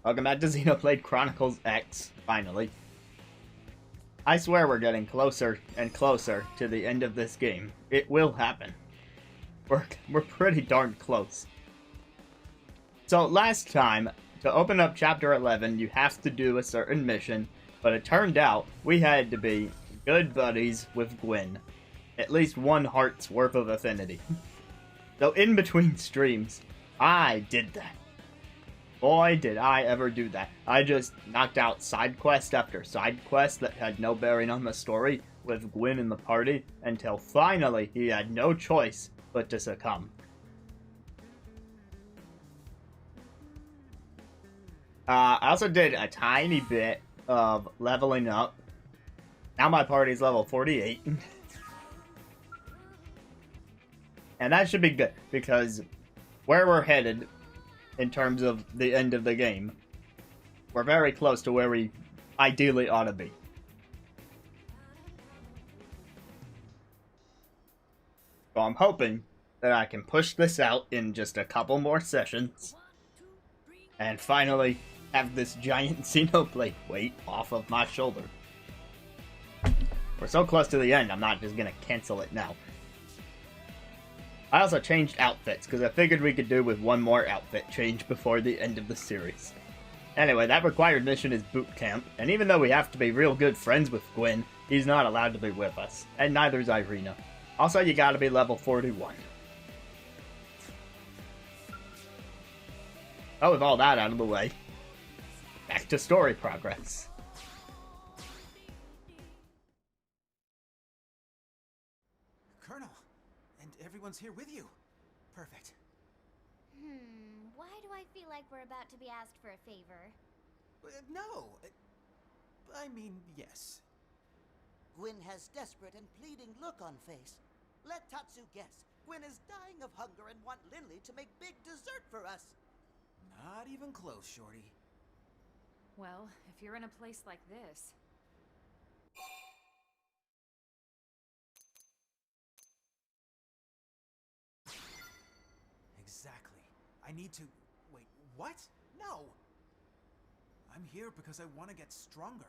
Welcome back to Xenoblade Chronicles X, finally. I swear we're getting closer and closer to the end of this game. It will happen. We're pretty darn close. So last time, to open up Chapter 11, you have to do a certain mission, but it turned out we had to be good buddies with Gwyn. At least one heart's worth of affinity. So in between streams, I did that. Boy, did I ever do that. I just knocked out side quest after side quest that had no bearing on the story with Gwyn in the party until finally he had no choice but to succumb. I also did a tiny bit of leveling up. Now my party's level 48. And that should be good, because where we're headed in terms of the end of the game, we're very close to where we ideally ought to be. So I'm hoping that I can push this out in just a couple more sessions and finally have this giant Xenoblade weight off of my shoulder. We're so close to the end, I'm not just gonna cancel it now. I also changed outfits, because I figured we could do with one more outfit change before the end of the series. Anyway, that required mission is boot camp, and even though we have to be real good friends with Gwyn, he's not allowed to be with us, and neither is Irina. Also, you gotta be level 41. Oh, with all that out of the way, back to story progress. Everyone's here with you. Perfect. Why do I feel like we're about to be asked for a favor? No. I mean, yes. Gwyn has desperate and pleading look on face. Let Tatsu guess. Gwyn is dying of hunger and want Lindley to make big dessert for us. Not even close, Shorty. Well, if you're in a place like this... Exactly. I need to... Wait, what? No! I'm here because I want to get stronger.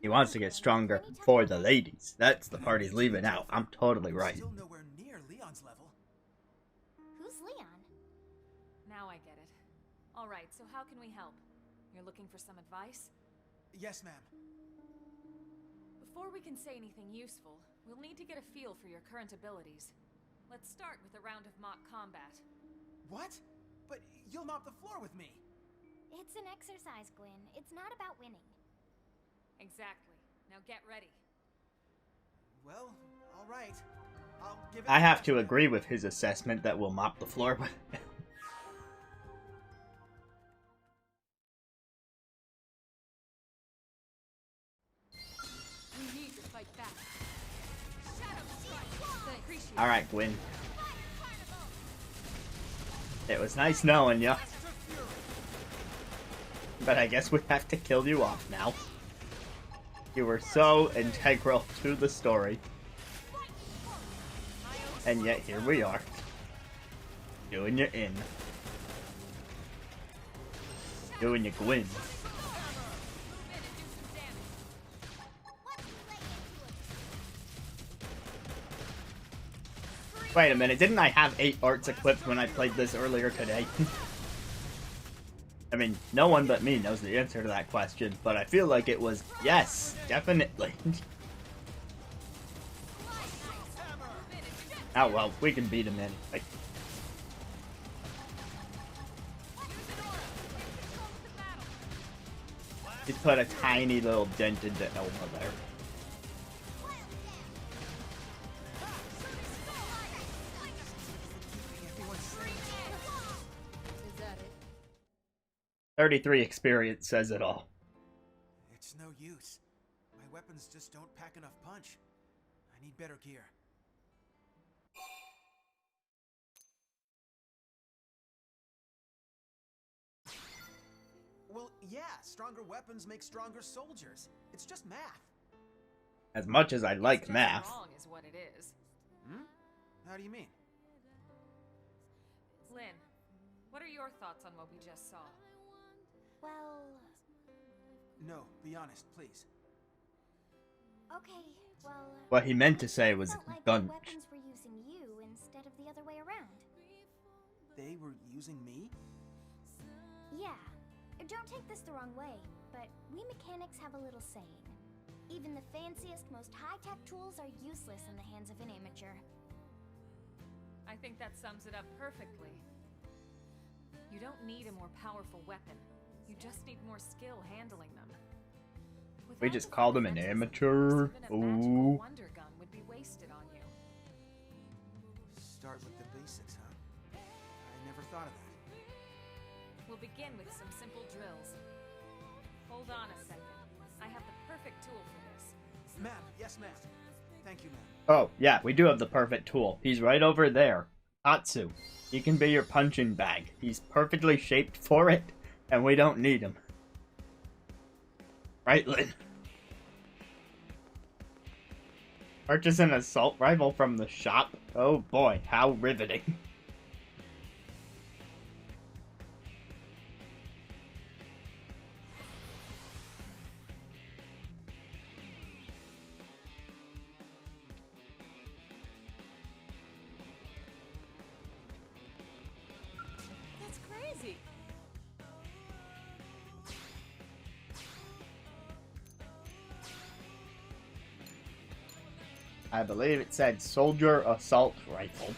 He wants to get stronger for the ladies. That's the part he's leaving out. I'm totally right. Still nowhere near Leon's level. Who's Leon? Now I get it. Alright, so how can we help? You're looking for some advice? Yes, ma'am. Before we can say anything useful, we'll need to get a feel for your current abilities. Let's start with a round of mock combat. What? But you'll mop the floor with me. It's an exercise, Gwyn. It's not about winning. Exactly. Now get ready. Well, all right. I'll give it. I have to agree with his assessment that we'll mop the floor. We need to fight back. Shadow strike. Appreciate All right, Gwyn. It was nice knowing ya. But I guess we have to kill you off now. You were so integral to the story. And yet here we are. Doing you in. Doing you Gwyn. Wait a minute, didn't I have 8 arts equipped when I played this earlier today? I mean, no one but me knows the answer to that question, but I feel like it was yes, definitely. Oh well, we can beat him anyway. Just put a tiny little dent into Elma there. Is that it? 33 experience says it all. It's no use. My weapons just don't pack enough punch. I need better gear. Well, yeah, stronger weapons make stronger soldiers. It's just math. As much as I like Just math. wrong is what it is. How do you mean? Lynn, what are your thoughts on what we just saw? Well, No, be honest, please. okay, well... What he meant to say was felt like the gunch. weapons were using you instead of the other way around. They were using me? Yeah. Don't take this the wrong way, but we mechanics have a little saying. Even the fanciest, most high-tech tools are useless in the hands of an amateur. I think that sums it up perfectly. You don't need a more powerful weapon. You just need more skill handling them. We Without just the called him an fundamentals, of amateur. course, even a magical Ooh. wonder gun would be wasted on you. Start with the basics, huh? I never thought of that. We'll begin with some simple drills. Hold on a second. I have the perfect tool for this. Ma'am, yes ma'am. Thank you, ma'am. Oh, yeah, we do have the perfect tool. He's right over there. Tatsu. He can be your punching bag. He's perfectly shaped for it, and we don't need him. Right, Lynn? Purchase an assault rifle from the shop? Oh boy, how riveting. That's crazy. I believe it said soldier assault rifle.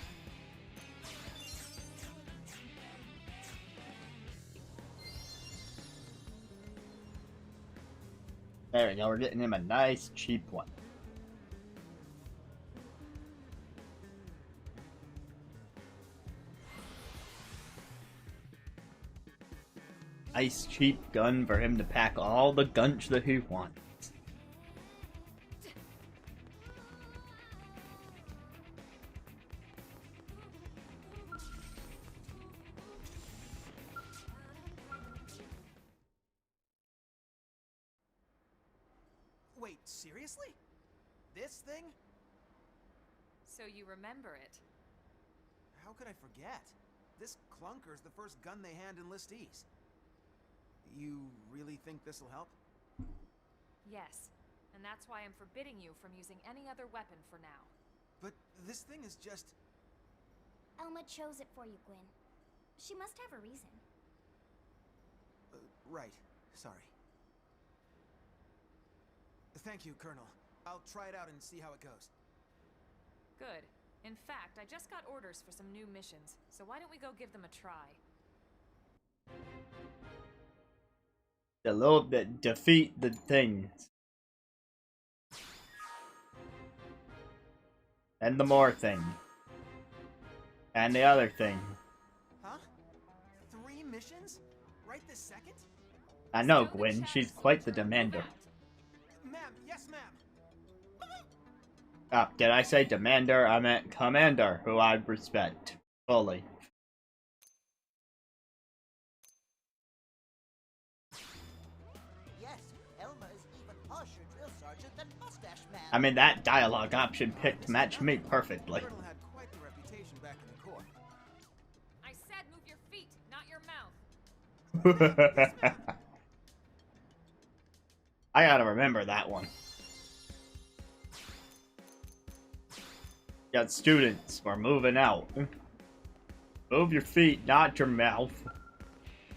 There we go, we're getting him a nice cheap one. Nice cheap gun for him to pack all the gunch that he wants. Wait, seriously? This thing? So you remember it. How could I forget? This clunker's the first gun they hand in listees. You really think this'll help? Yes. And that's why I'm forbidding you from using any other weapon for now. But this thing is just... Elma chose it for you, Gwyn. She must have a reason. Right. Sorry. Thank you, Colonel. I'll try it out and see how it goes. Good. In fact, I just got orders for some new missions, so why don't we go give them a try? A little bit defeat the things. And the more thing. And the other thing. Huh? 3 missions? Right this second? I know, Still the Gwyn, chat she's is quite the filtered. demander. Ma'am, yes ma'am. Ah, did I say demander? I meant commander, who I respect fully. Yes, Elma is even harsher drill sergeant than Mustache Man. I mean, that dialogue option picked matched me perfectly. Colonel had quite the reputation back in the Corps. I said move your feet, not your mouth. I gotta remember that one. Got students, we're moving out. Move your feet, not your mouth.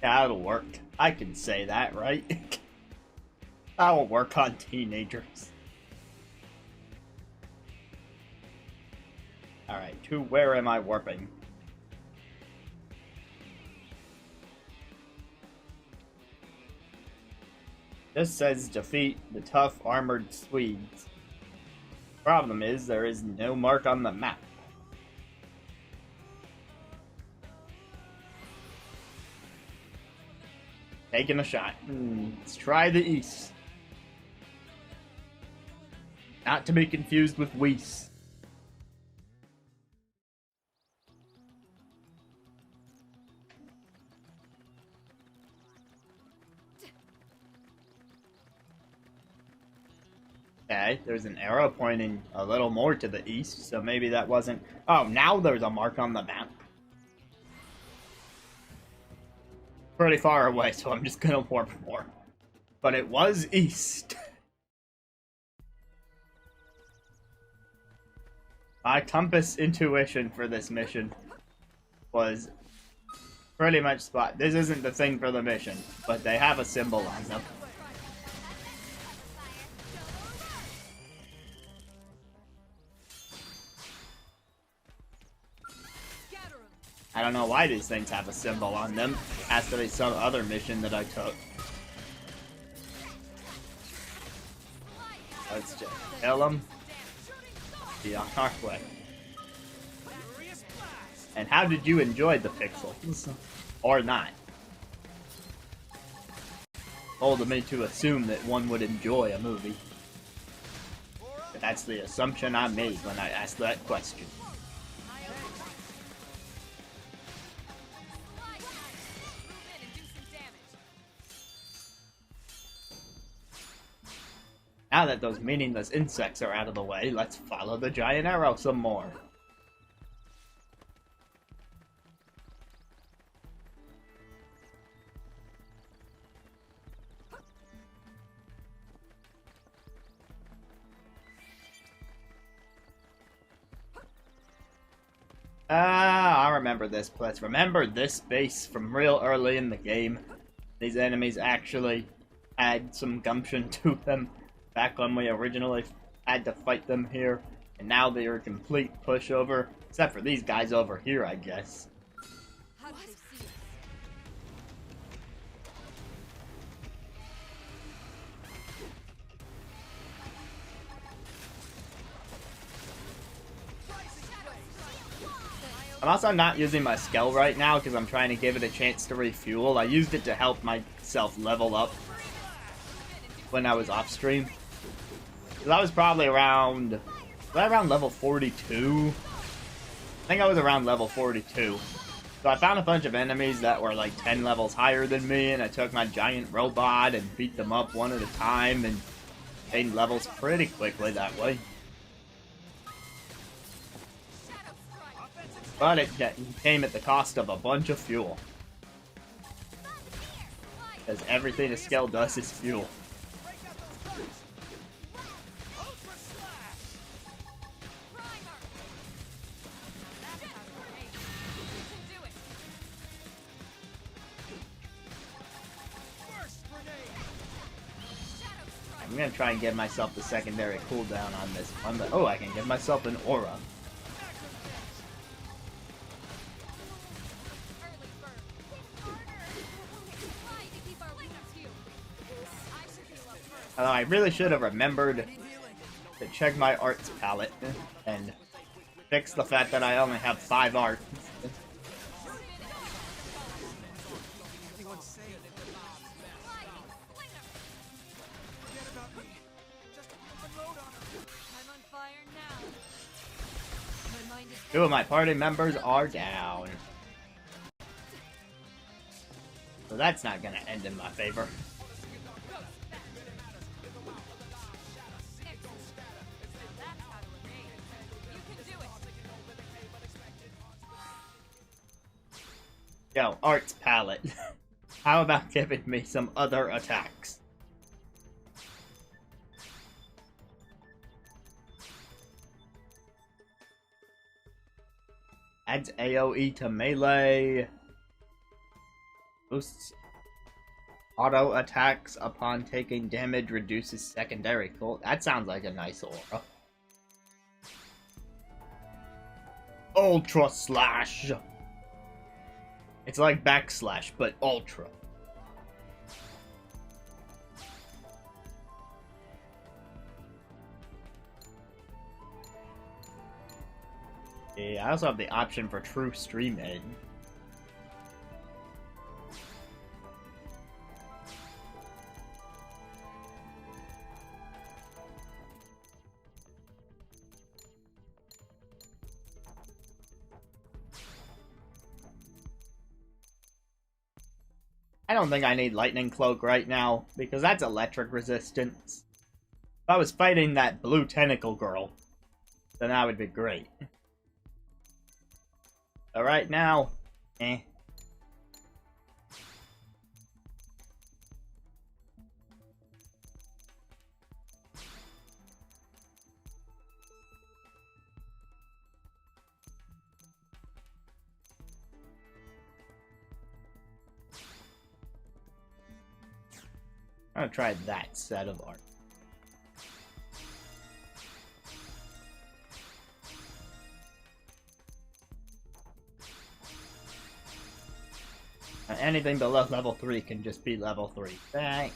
That'll work. I can say that, right? That'll work on teenagers. Alright, to where am I warping? This says defeat the tough armored Swedes. Problem is, there is no mark on the map. Taking a shot. Let's try the east. Not to be confused with Weiss. Okay, there's an arrow pointing a little more to the east, so maybe that wasn't... Oh, now there's a mark on the map. pretty far away, so I'm just gonna warp more. But it was east. My compass intuition for this mission was pretty much spot. This isn't the thing for the mission, but they have a symbol on them. I don't know why these things have a symbol on them. Has to be some other mission that I took. Let's just kill them. Be on our way. And how did you enjoy the pixels? Or not? Bold of me to assume that one would enjoy a movie. But that's the assumption I made when I asked that question. Now that those meaningless insects are out of the way, let's follow the giant arrow some more. I remember this place. Remember this base from real early in the game. These enemies actually had some gumption to them. Back when we originally had to fight them here, and now they are a complete pushover, except for these guys over here, I guess. How do they see us? I'm also not using my skill right now because I'm trying to give it a chance to refuel. I used it to help myself level up when I was off stream. I was probably around... Was I around level 42? I think I was around level 42. So I found a bunch of enemies that were like 10 levels higher than me, and I took my giant robot and beat them up one at a time and gained levels pretty quickly that way. But it came at the cost of a bunch of fuel. Because everything a skill does is fuel. I'm gonna try and give myself the secondary cooldown on this one, but oh, I can give myself an aura. Although I really should have remembered to check my arts palette and fix the fact that I only have 5 arts. Two of my party members are down. So that's not gonna end in my favor. Yo, arts palette. How about giving me some other attacks? Adds AoE to melee. Boosts auto attacks upon taking damage, reduces secondary cold. That sounds like a nice aura. Ultra Slash. It's like backslash, but ultra. Yeah, I also have the option for True Stream Aid. I don't think I need Lightning Cloak right now, because that's electric resistance. If I was fighting that blue tentacle girl, then that would be great. But right now, eh. I'm gonna try that set of art. And anything below level 3 can just be level 3. Thanks.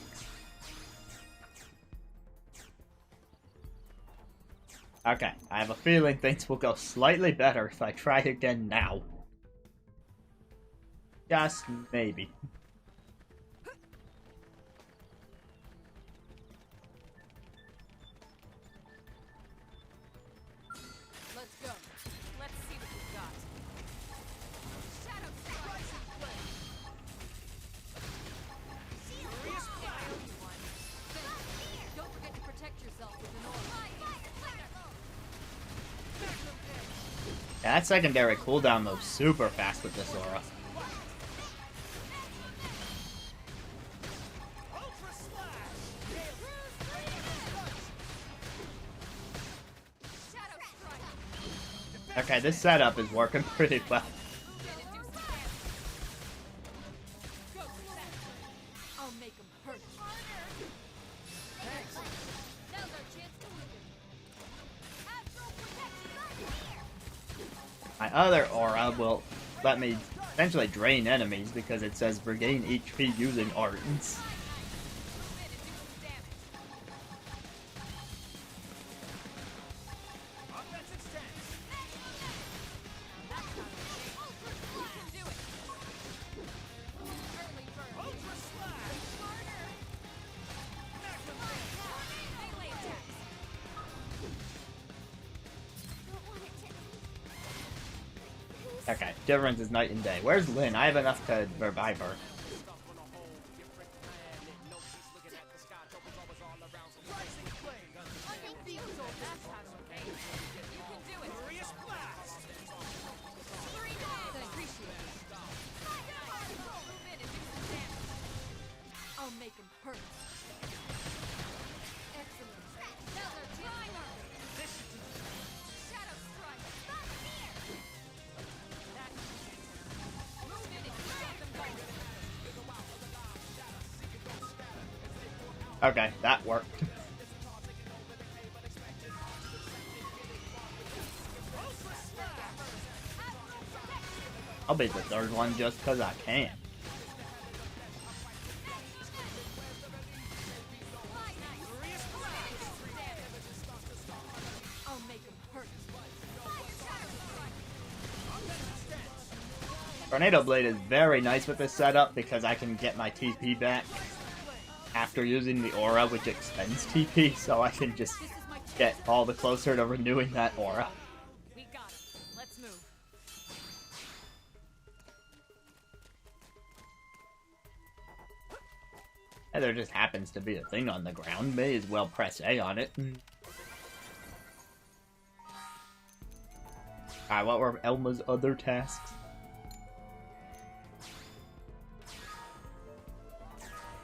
Okay, I have a feeling things will go slightly better if I try again now. Just maybe. Let's go. Let's see what we've got. Shadow Rising Flame. Furious Fire. Don't forget to protect yourself with an aura. Yeah, that secondary cooldown moves super fast with this aura. Okay, this setup is working pretty well. I'll make him hurt. Now's our chance to win. My other aura will let me essentially drain enemies because it says regain HP using ardents. Okay, difference is night and day. Where's Lynn? I have enough to revive her. I'll make him hurt. Excellent. Now's our chance. Shadow Strike. Move in if you got them going. Okay, that worked. I'll beat the third one just because I can. I'll make him hurt. Tornado Blade is very nice with this setup because I can get my TP back after using the aura, which expends TP, so I can just get all the closer to renewing that aura. We got it. Let's move. And there just happens to be a thing on the ground. May as well press A on it. Alright, what were Elma's other tasks?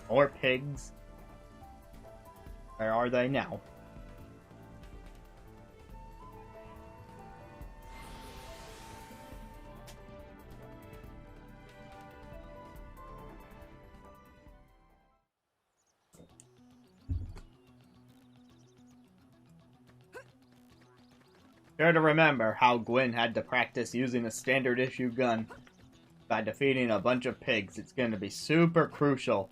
More pigs. Where are they now? Sure to remember how Gwyn had to practice using a standard issue gun by defeating a bunch of pigs. It's going to be super crucial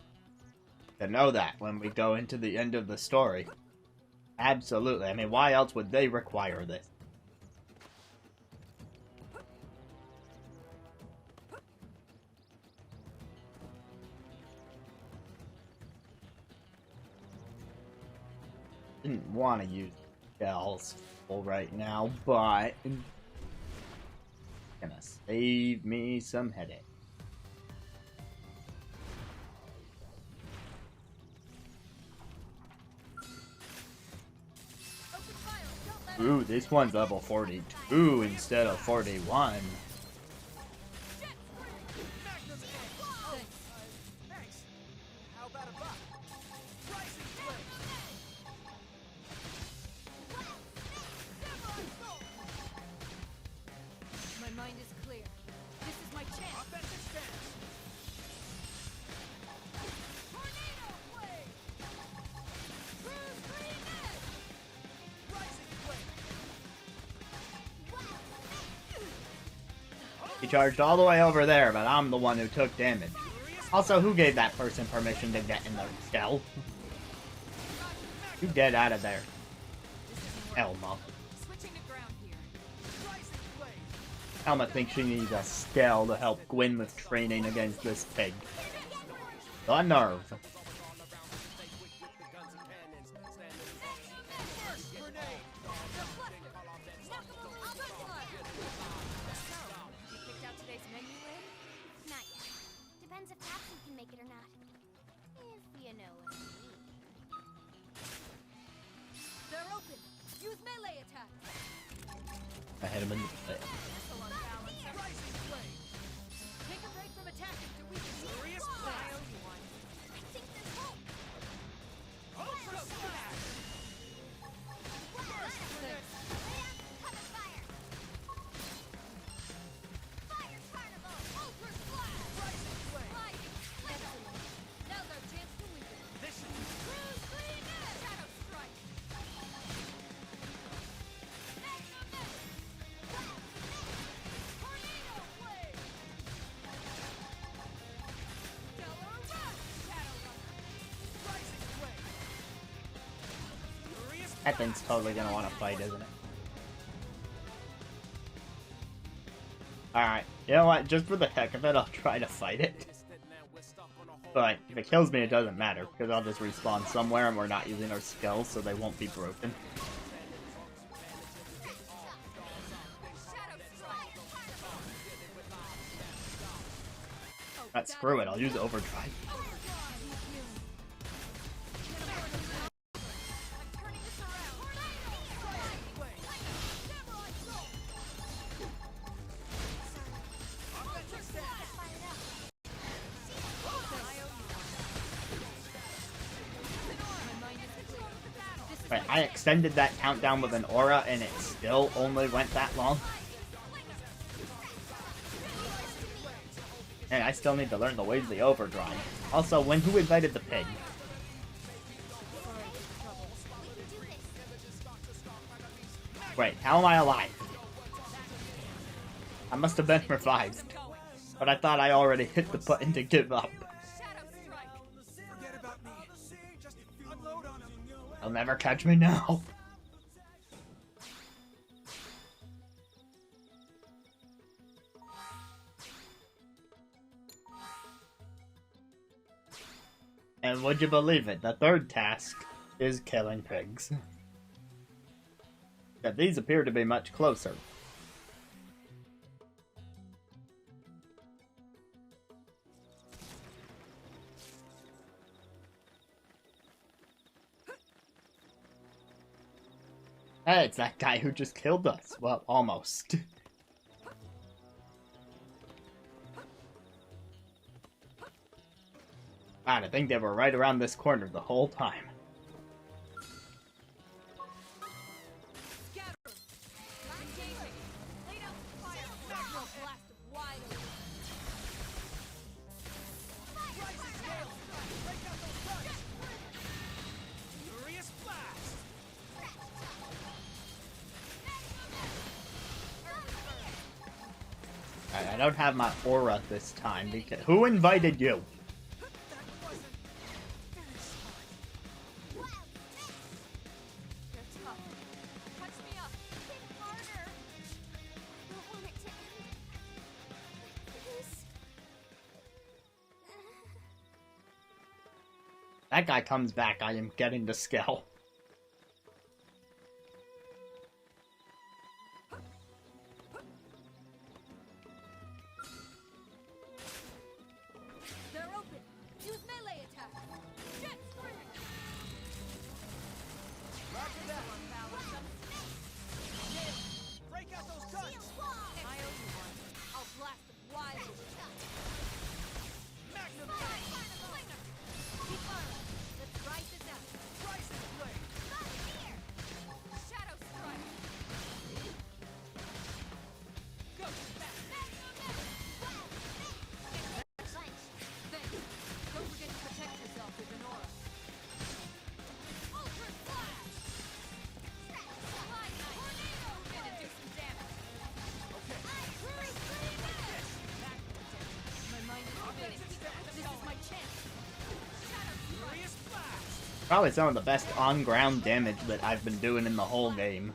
to know that when we go into the end of the story. Absolutely. I mean, why else would they require this? Didn't want to use shells right now, but it's gonna save me some headache. Ooh, this one's level 42 instead of 41. How about a buck? Rising Flame. My mind is clear. This is my chance. Offensive stance. Tornado Blade. charged all the way over there, but I'm the one who took damage. Also, who gave that person permission to get in the cell? You get out of there, Elma. Switching to ground here. Elma thinks she needs a scale to help Gwyn with training against this pig. The nerve. Not yet. Depends if Tatsu can make it or not. If you know what I mean. They're open. Use melee attack. I hit him in the face. Missile on balance. Take a break from attacking to weaken you. I owe you one. I think there's hope. Ultra Smash! Cover fire. Fire carnival. Ultra splash. Lightning. Excellent. Now's our chance to weaken. Cruise clean. Shadow strike. Magnum mist. Tornado blade. Stellar rush. Shadow runner. That thing's totally gonna want to fight, isn't it? Alright, you know what? Just for the heck of it, I'll try to fight it. But if it kills me, it doesn't matter, because I'll just respawn somewhere and we're not using our skills, so they won't be broken. But screw it, I'll use overdrive. Turning this around. Right, I extended that countdown with an aura and it still only went that long. And I still need to learn the ways of the overdrive. Also, who invited the pig? Wait, how am I alive? I must have been revived. But I thought I already hit the button to give up. Forget about me. Just unload on him. They'll never catch me now. And would you believe it, the third task is killing pigs. Yeah, these appear to be much closer. Hey, it's that guy who just killed us. Well, almost. God, I think they were right around this corner the whole time. I don't have my aura this time because who invited you? That guy comes back, I am getting the skill. They're open. Use melee attack. Jet spring. Roger that. Break out those guns. I owe you one. I'll blast them wild. Magnum Keep firing. Let's ride this out. Crisis blade. Probably some of the best on-ground damage that I've been doing in the whole game.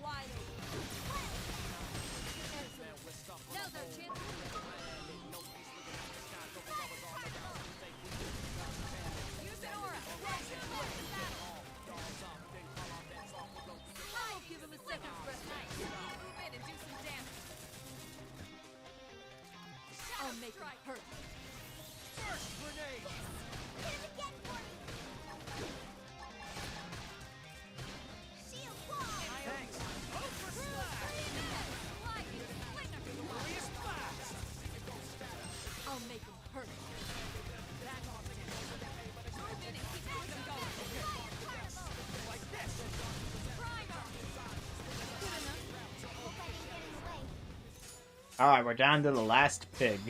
Alright, we're down to the last pig.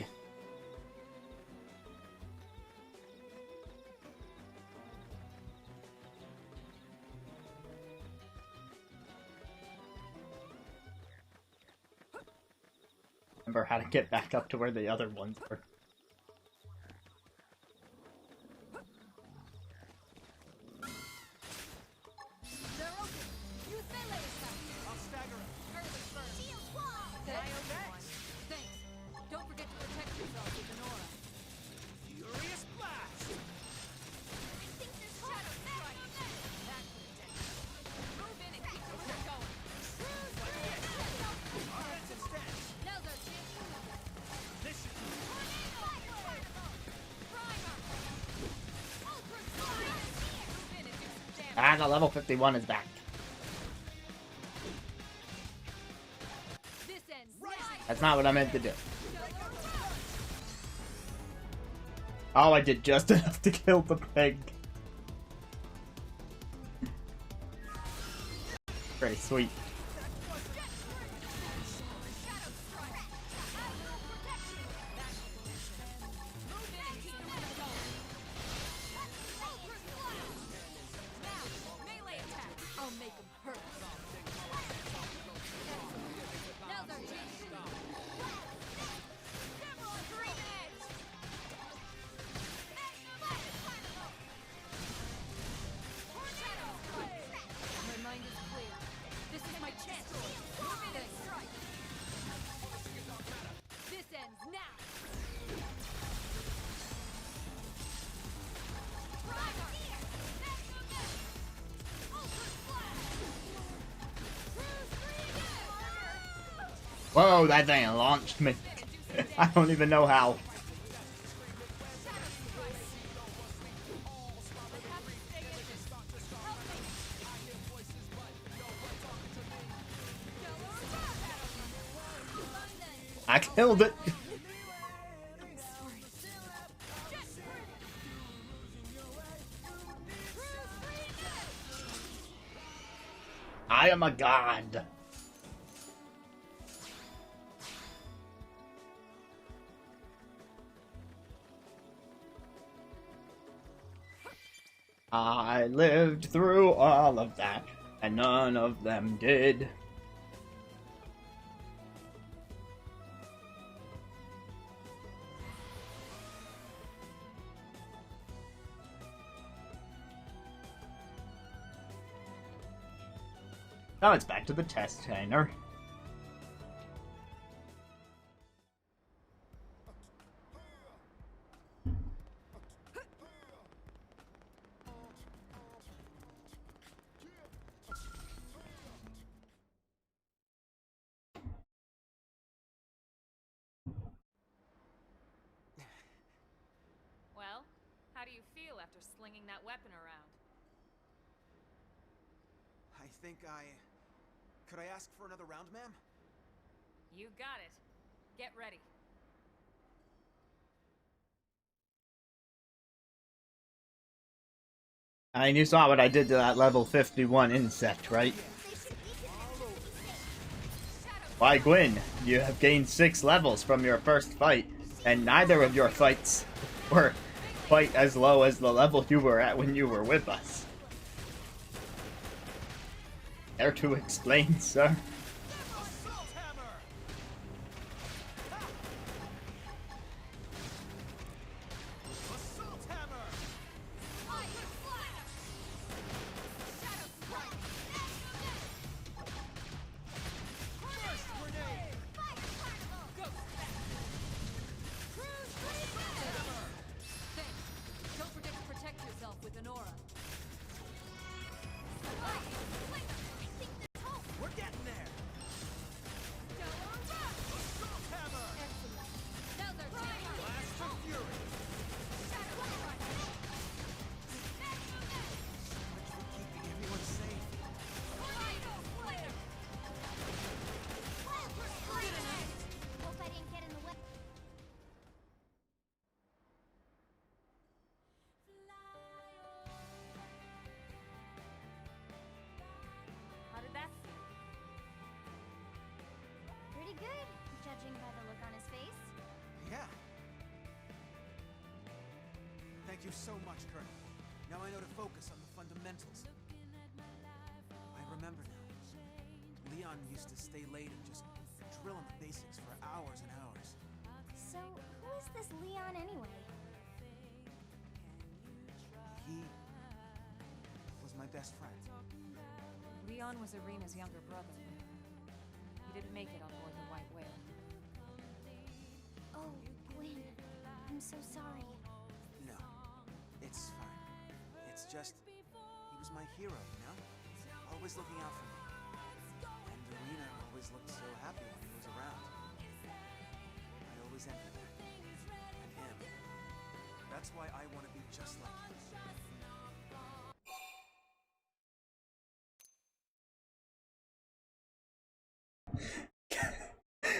Remember how to get back up to where the other ones were. Ah, the level 51 is back. That's not what I meant to do. Oh, I did just enough to kill the pig. Pretty sweet. Whoa, that thing launched me. I don't even know how. I killed it. I am a god. I lived through all of that, and none of them did. Now it's back to the test hangar. Well, how do you feel after slinging that weapon around? I think Could I ask for another round, ma'am? You got it. Get ready. And you saw what I did to that level 51 insect, right? Why, Gwyn, you have gained 6 levels from your first fight, and neither of your fights were quite as low as the level you were at when you were with us. Care to explain, sir? you so much, Colonel. Now I know to focus on the fundamentals. I remember now. Leon used to stay late and just drill on the basics for hours and hours. So, who is this Leon anyway? He was my best friend. Leon was Irina's younger brother. He didn't make it on board the White Whale. Oh, Gwyn. I'm so sorry. No, it's fine. It's just, he was my hero, you know? Always looking out for me. And Irina always looked so happy when he was around. I always envied that. And him. That's why I want to be just like him.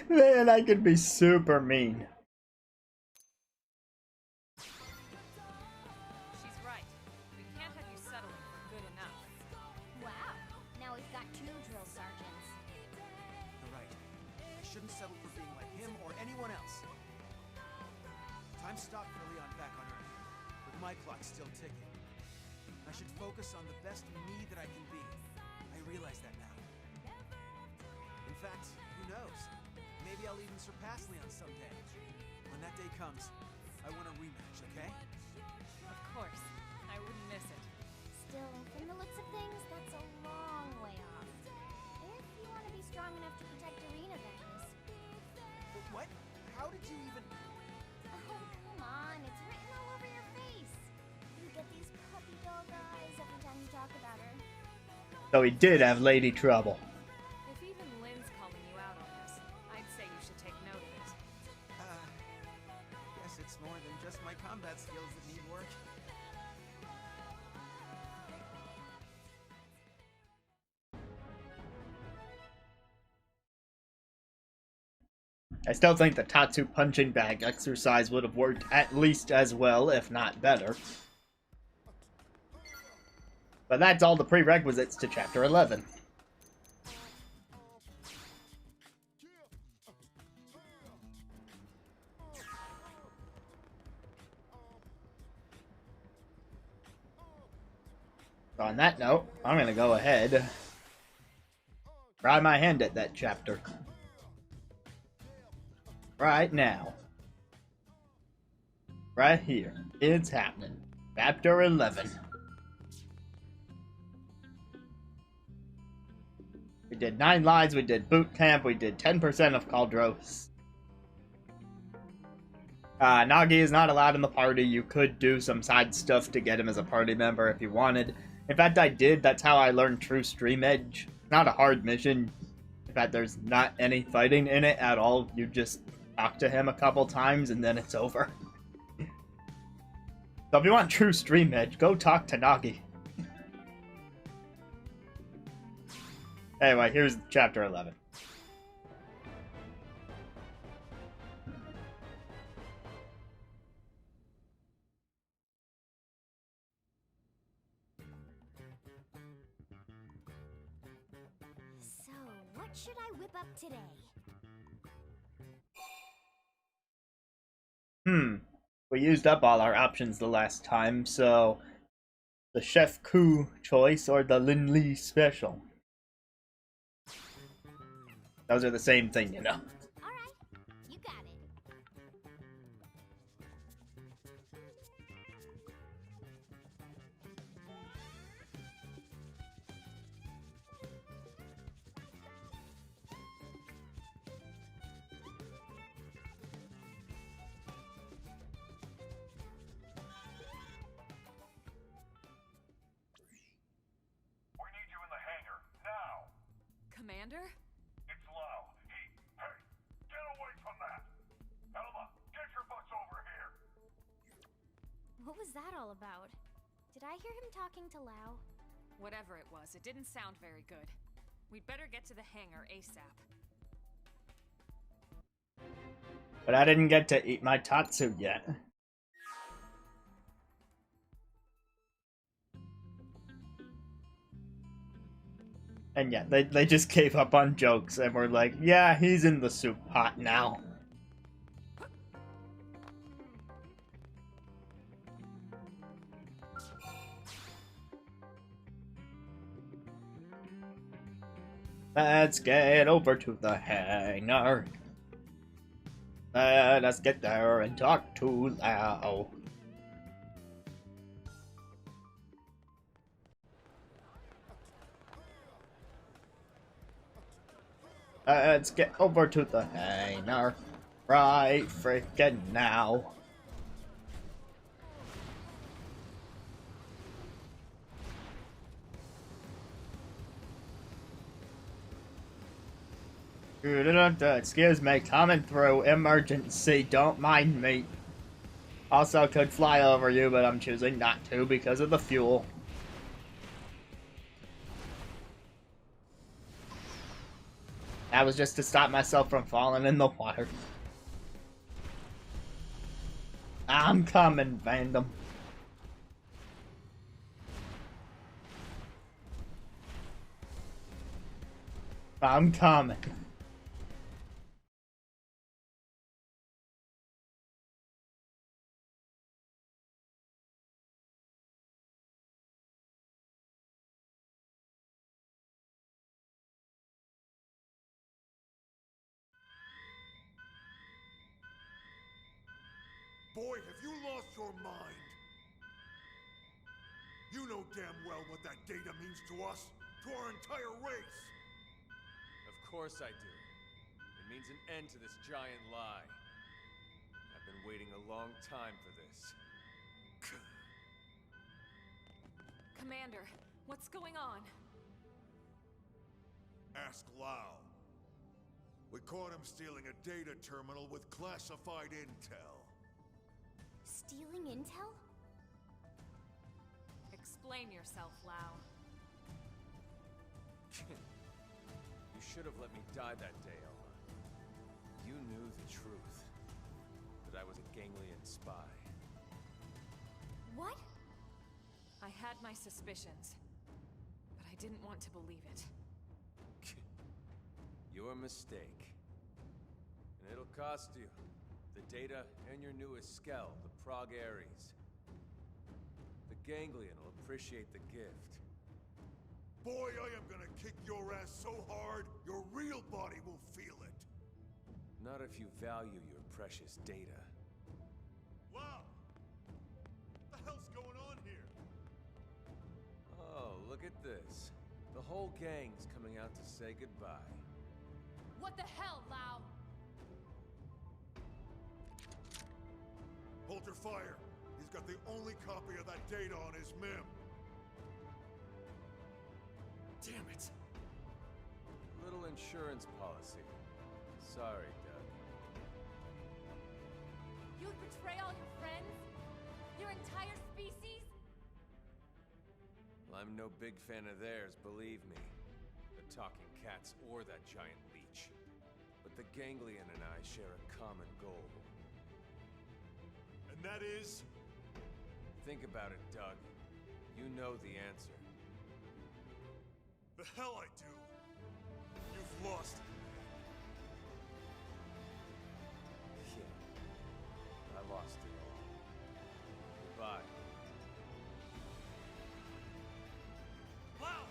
Man, I could be super mean. She's right. We can't have you settling for good enough. Wow. Now we've got 2 drill sergeants. You're right. I shouldn't settle for being like him or anyone else. Time stopped for Leon back on Earth, with my clock still ticking. I should focus on the best me that I can be. I realize that now. In fact, who knows? Maybe I'll even surpass Leon someday. When that day comes, I want a rematch, okay? Of course. I wouldn't miss it. Still, from the looks of things, that's a long way off. If you want to be strong enough to protect Irina, that is. What? How did you even... Oh, come on. It's written all over your face. You get these puppy dog eyes every time you talk about her. So he did have lady trouble. If even Lynn's calling you out on this, I'd say you should take note of it. Guess it's more than just my combat skills that need work. I still think the Tatsu punching bag exercise would have worked at least as well, if not better. But that's all the prerequisites to Chapter 11. So on that note, I'm gonna go ahead, try my hand at that chapter. Right now. Right here. It's happening. Chapter 11. We did 9 lives, we did boot camp, we did 10% of Caldros. Nagi is not allowed in the party. You could do some side stuff to get him as a party member if you wanted. In fact, I did. That's how I learned True Stream Edge. Not a hard mission. In fact, there's not any fighting in it at all. You just talk to him a couple times and then it's over. So if you want True Stream Edge, go talk to Nagi. Anyway, here's Chapter 11. So, what should I whip up today? We used up all our options the last time, so the Chef Ku choice or the Lin Li special. Those are the same thing, you know. Alright, you got it. We need you in the hangar, now! Commander? It's Lau. Hey, get away from that! Elma, get your butts over here! What was that all about? Did I hear him talking to Lau? Whatever it was, it didn't sound very good. We'd better get to the hangar ASAP. But I didn't get to eat my Tatsu yet. And yeah, they just gave up on jokes and were like, yeah, he's in the soup pot now. Let's get over to the hangar. Let us get there and talk to Lau. Let's get over to the hangar right freaking now. Excuse me, coming through. Emergency, don't mind me. Also could fly over you, but I'm choosing not to because of the fuel. That was just to stop myself from falling in the water. I'm coming, Vandom. I'm coming. Boy, have you lost your mind! You know damn well what that data means to us, to our entire race! Of course I do. It means an end to this giant lie. I've been waiting a long time for this. Commander, what's going on? Ask Lau. We caught him stealing a data terminal with classified intel. Stealing intel? Explain yourself, Lau. You should have let me die that day, Ella. You knew the truth. That I was a Ganglion spy. What? I had my suspicions, but I didn't want to believe it. Your mistake. And it'll cost you. The data and your newest skell, the Prog Ares. The Ganglion will appreciate the gift. Boy, I am gonna kick your ass so hard, your real body will feel it. Not if you value your precious data. Wow! What the hell's going on here? Oh, look at this. The whole gang's coming out to say goodbye. What the hell, Lau? Hold your fire. He's got the only copy of that data on his MIM. Damn it! Little insurance policy. Sorry, Doug. You would betray all your friends? Your entire species? Well, I'm no big fan of theirs, believe me. The talking cats or that giant leech. But the Ganglion and I share a common goal. And that is? Think about it, Doug. You know the answer. The hell I do. You've lost. Yeah. I lost it all. Goodbye. Wow!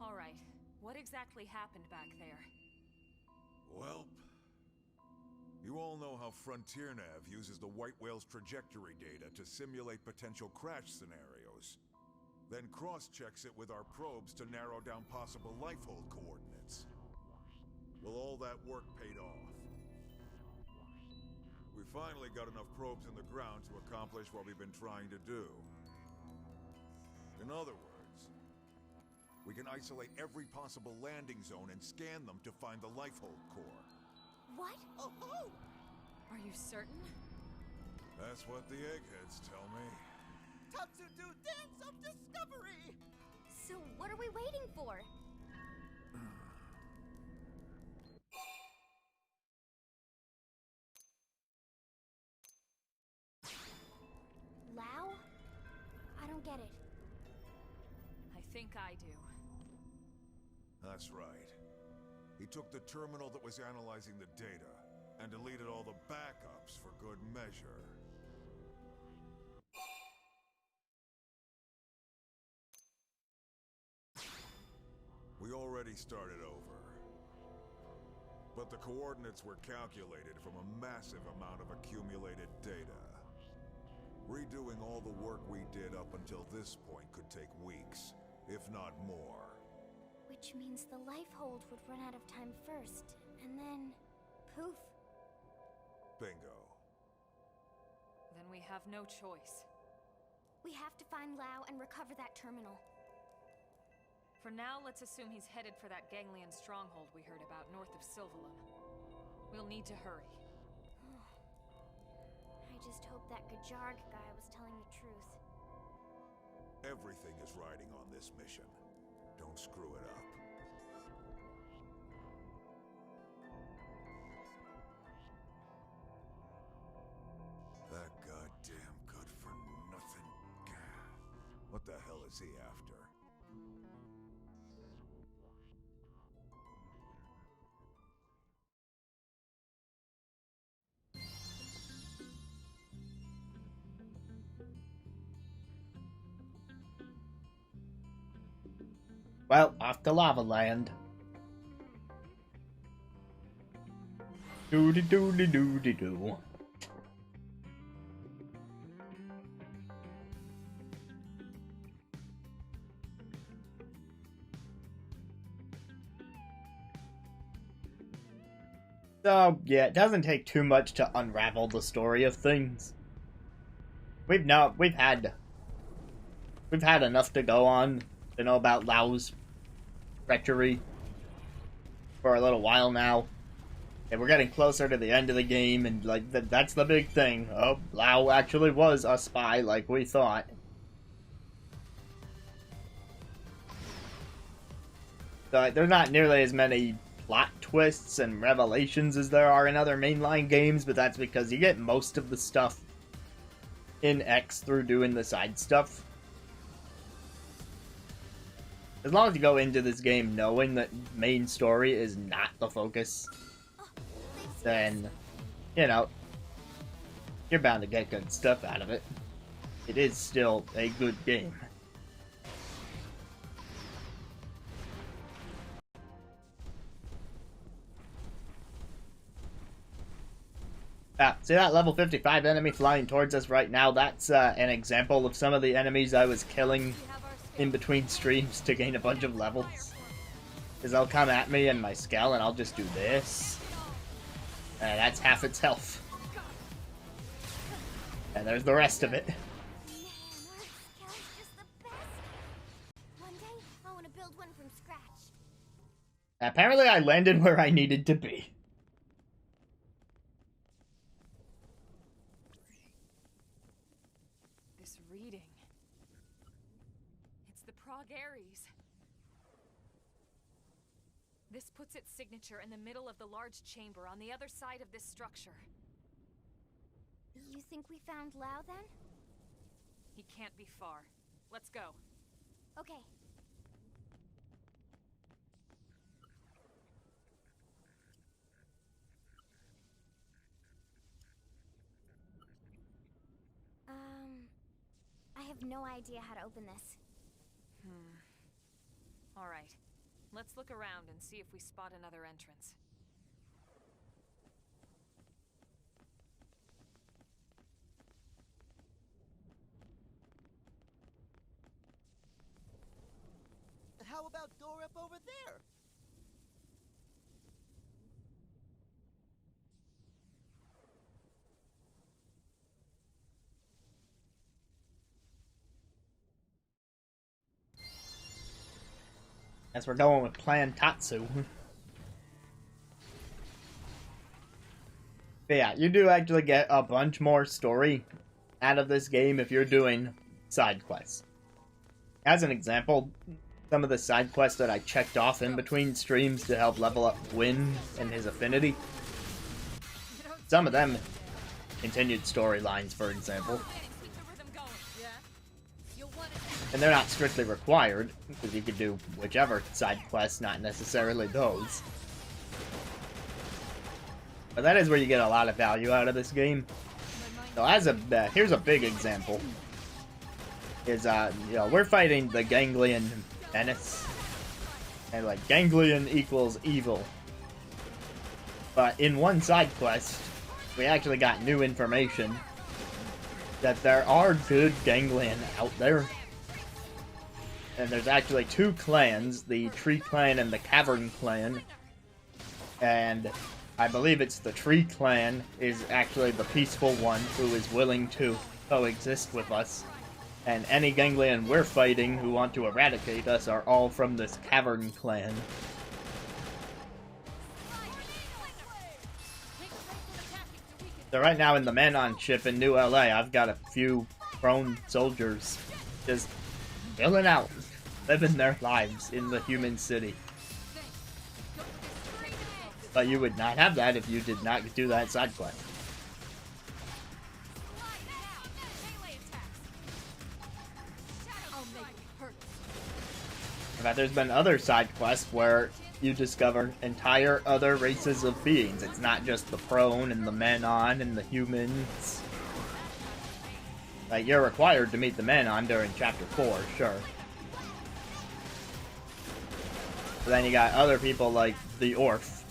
All right, what exactly happened back there? Welp. You all know how Frontier Nav uses the White Whale's trajectory data to simulate potential crash scenarios. then cross-checks it with our probes to narrow down possible lifehold coordinates. Well, all that work paid off. We finally got enough probes in the ground to accomplish what we've been trying to do. In other words, we can isolate every possible landing zone and scan them to find the lifehold core. What? Oh, oh! Are you certain? That's what the eggheads tell me. Tatsu do dance of discovery! So what are we waiting for? Lao? I don't get it. I think I do. That's right. He took the terminal that was analyzing the data and deleted all the backups for good measure. We already started over. But the coordinates were calculated from a massive amount of accumulated data. Redoing all the work we did up until this point could take weeks, if not more. Which means the lifehold would run out of time first, and then... poof. Bingo. Then we have no choice. We have to find Lao and recover that terminal. For now, let's assume he's headed for that ganglion stronghold we heard about north of Silvalum. We'll need to hurry. I just hope that Gajarg guy was telling the truth. Everything is riding on this mission. Don't screw it up. That goddamn good-for-nothing... What the hell is he after? Well, off to Lava Land. Doody doody doody doo. So, yeah, it doesn't take too much to unravel the story of things. We've had enough to go on to know about Lao's treachery for a little while now. And we're getting closer to the end of the game, and like that's the big thing. Oh, Lao actually was a spy like we thought. So there's not nearly as many plot twists and revelations as there are in other mainline games, but that's because you get most of the stuff in X through doing the side stuff. As long as you go into this game knowing that main story is not the focus, then, you know, you're bound to get good stuff out of it. It is still a good game. See that level 55 enemy flying towards us right now? That's an example of some of the enemies I was killing in between streams to gain a bunch of levels. Because they'll come at me and my Skell and I'll just do this. And that's half its health. And there's the rest of it. Man, our Skell's just the best. One day, I want to build one from scratch. Apparently I landed where I needed to be. This reading. It's the Aries. This puts its signature in the middle of the large chamber on the other side of this structure. You think we found Lao then? He can't be far. Let's go. Okay. I have no idea how to open this. Alright. Let's look around and see if we spot another entrance. How about door up over there? Guess we're going with Plan Tatsu. But yeah, you do actually get a bunch more story out of this game if you're doing side quests. As an example, some of the side quests that I checked off in between streams to help level up Gwyn and his affinity, some of them continued storylines, for example. And they're not strictly required, because you could do whichever side quests, not necessarily those. But that is where you get a lot of value out of this game. So here's a big example. Is, you know, we're fighting the Ganglion menace. And, like, Ganglion equals evil. But in one side quest, we actually got new information that there are good Ganglion out there. And there's actually two clans, the Tree Clan and the Cavern Clan. And I believe it's the Tree Clan is actually the peaceful one who is willing to coexist with us. And any Ganglion we're fighting who want to eradicate us are all from this Cavern Clan. So right now in the Manon ship in New LA, I've got a few prone soldiers just chilling out, living their lives in the human city. But you would not have that if you did not do that side quest. In fact, there's been other side quests where you discover entire other races of beings. It's not just the prone and the Manon and the humans. Like, you're required to meet the Manon during Chapter 4, sure. But then you got other people like the Orph.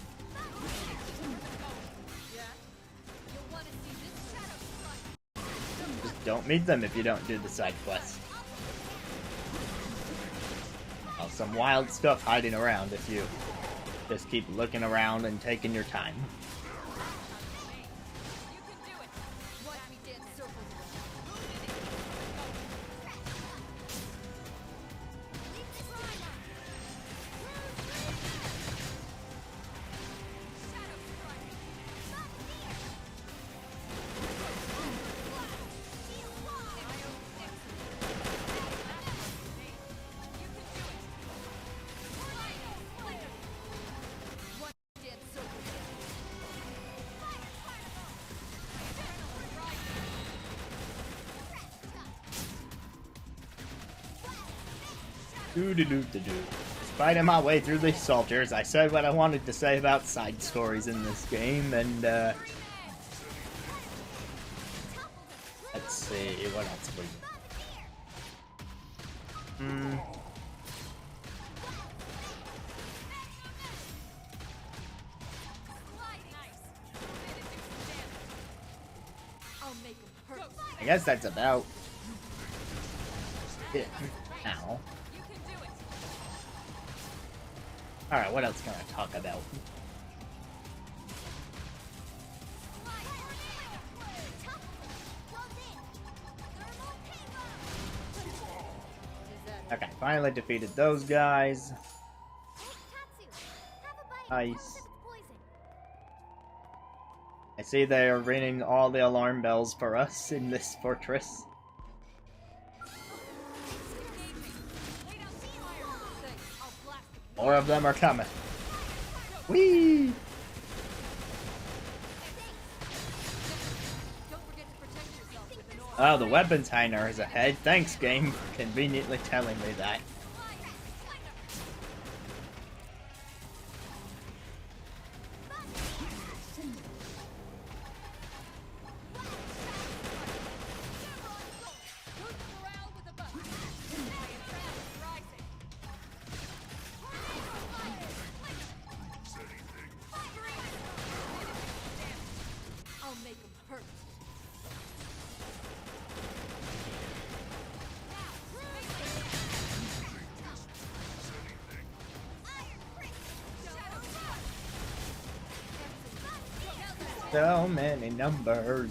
Just don't meet them if you don't do the side quest. Well, some wild stuff hiding around if you just keep looking around and taking your time. Fighting my way through these soldiers, I said what I wanted to say about side stories in this game, and let's see, what else we I guess that's about it now. Alright, what else can I talk about? Okay, finally defeated those guys. Nice. I see they are ringing all the alarm bells for us in this fortress. More of them are coming. Whee! Oh, the weapons hanger is ahead. Thanks, game, for conveniently telling me that. So many numbers.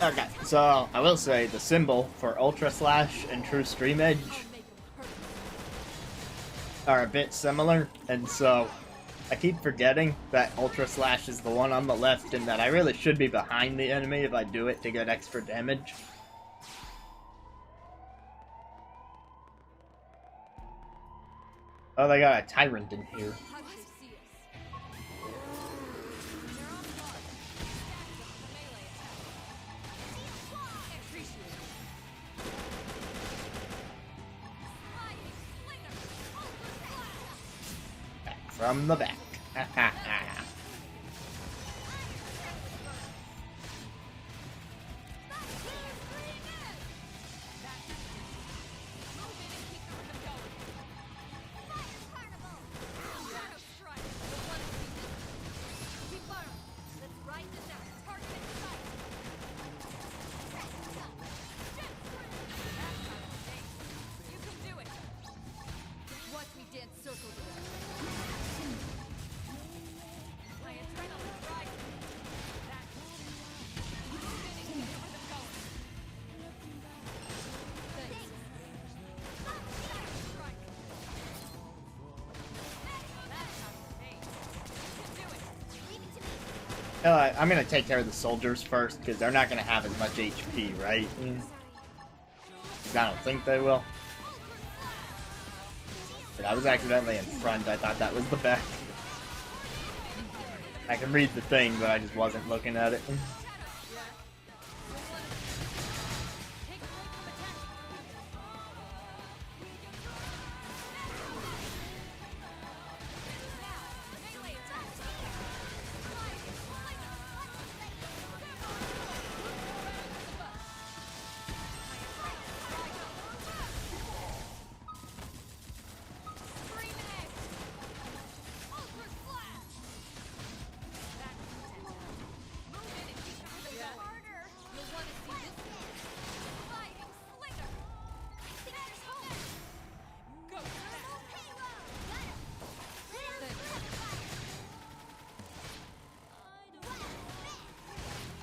Okay, so I will say the symbol for Ultra Slash and True Stream Edge are a bit similar, and so I keep forgetting that Ultra Slash is the one on the left and that I really should be behind the enemy if I do it to get extra damage. Oh, they got a Tyrant in here. From the back. I'm gonna take care of the soldiers first, because they're not gonna have as much HP, right? I don't think they will. But I was accidentally in front, I thought that was the back. I can read the thing, but I just wasn't looking at it.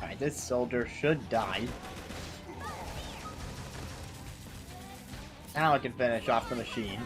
Alright, this soldier should die. Now I can finish off the machine.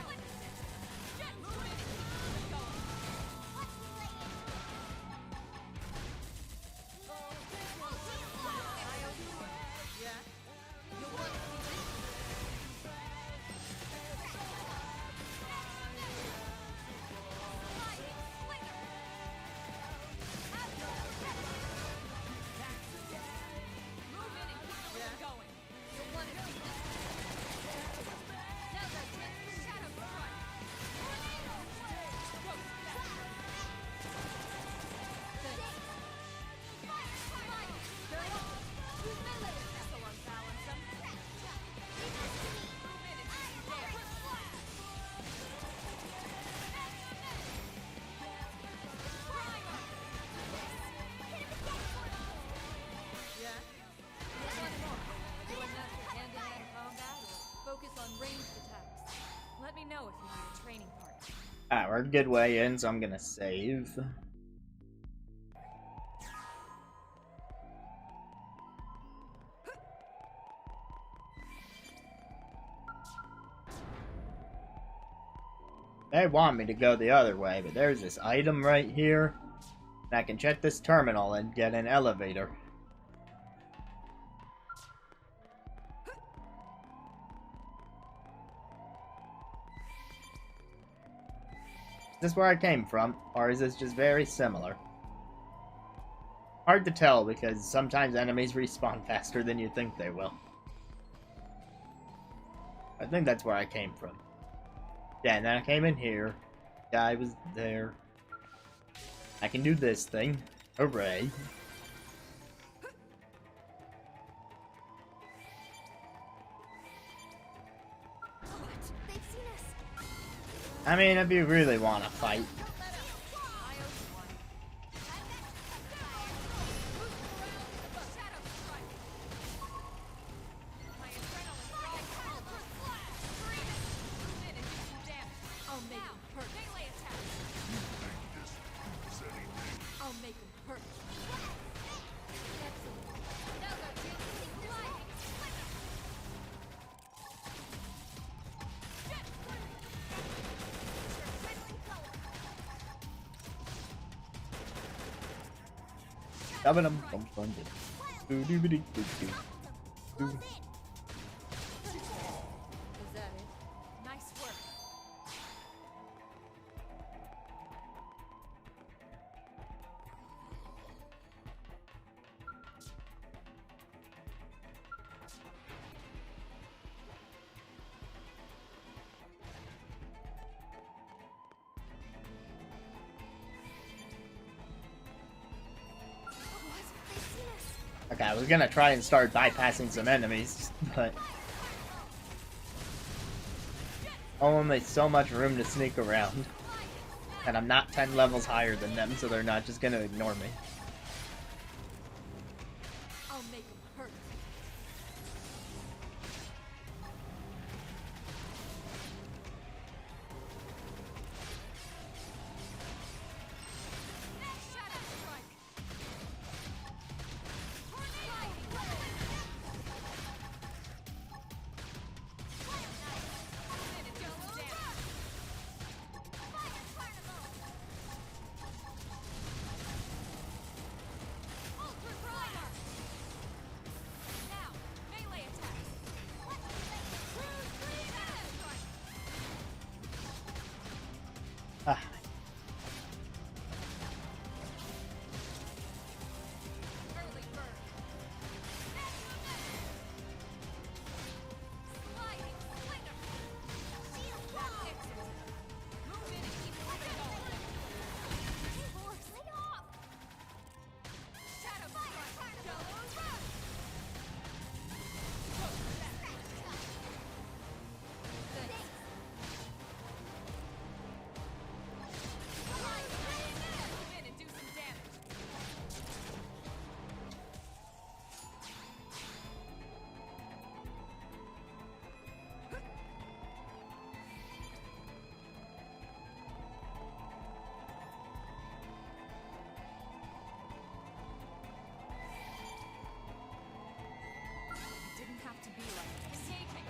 Alright, we're a good way in, so I'm gonna save. They want me to go the other way, but there's this item right here. And I can check this terminal and get an elevator. Is this where I came from, or is this just very similar? Hard to tell, because sometimes enemies respawn faster than you think they will. I think that's where I came from. Yeah, and then I came in here. Guy was there. I can do this thing. Hooray. I mean, if you really want to fight. Is that it? Nice work. Okay, I was gonna try and start bypassing some enemies, but only so much room to sneak around. And I'm not 10 levels higher than them, so they're not just gonna ignore me. I'll make him hurt. Ah.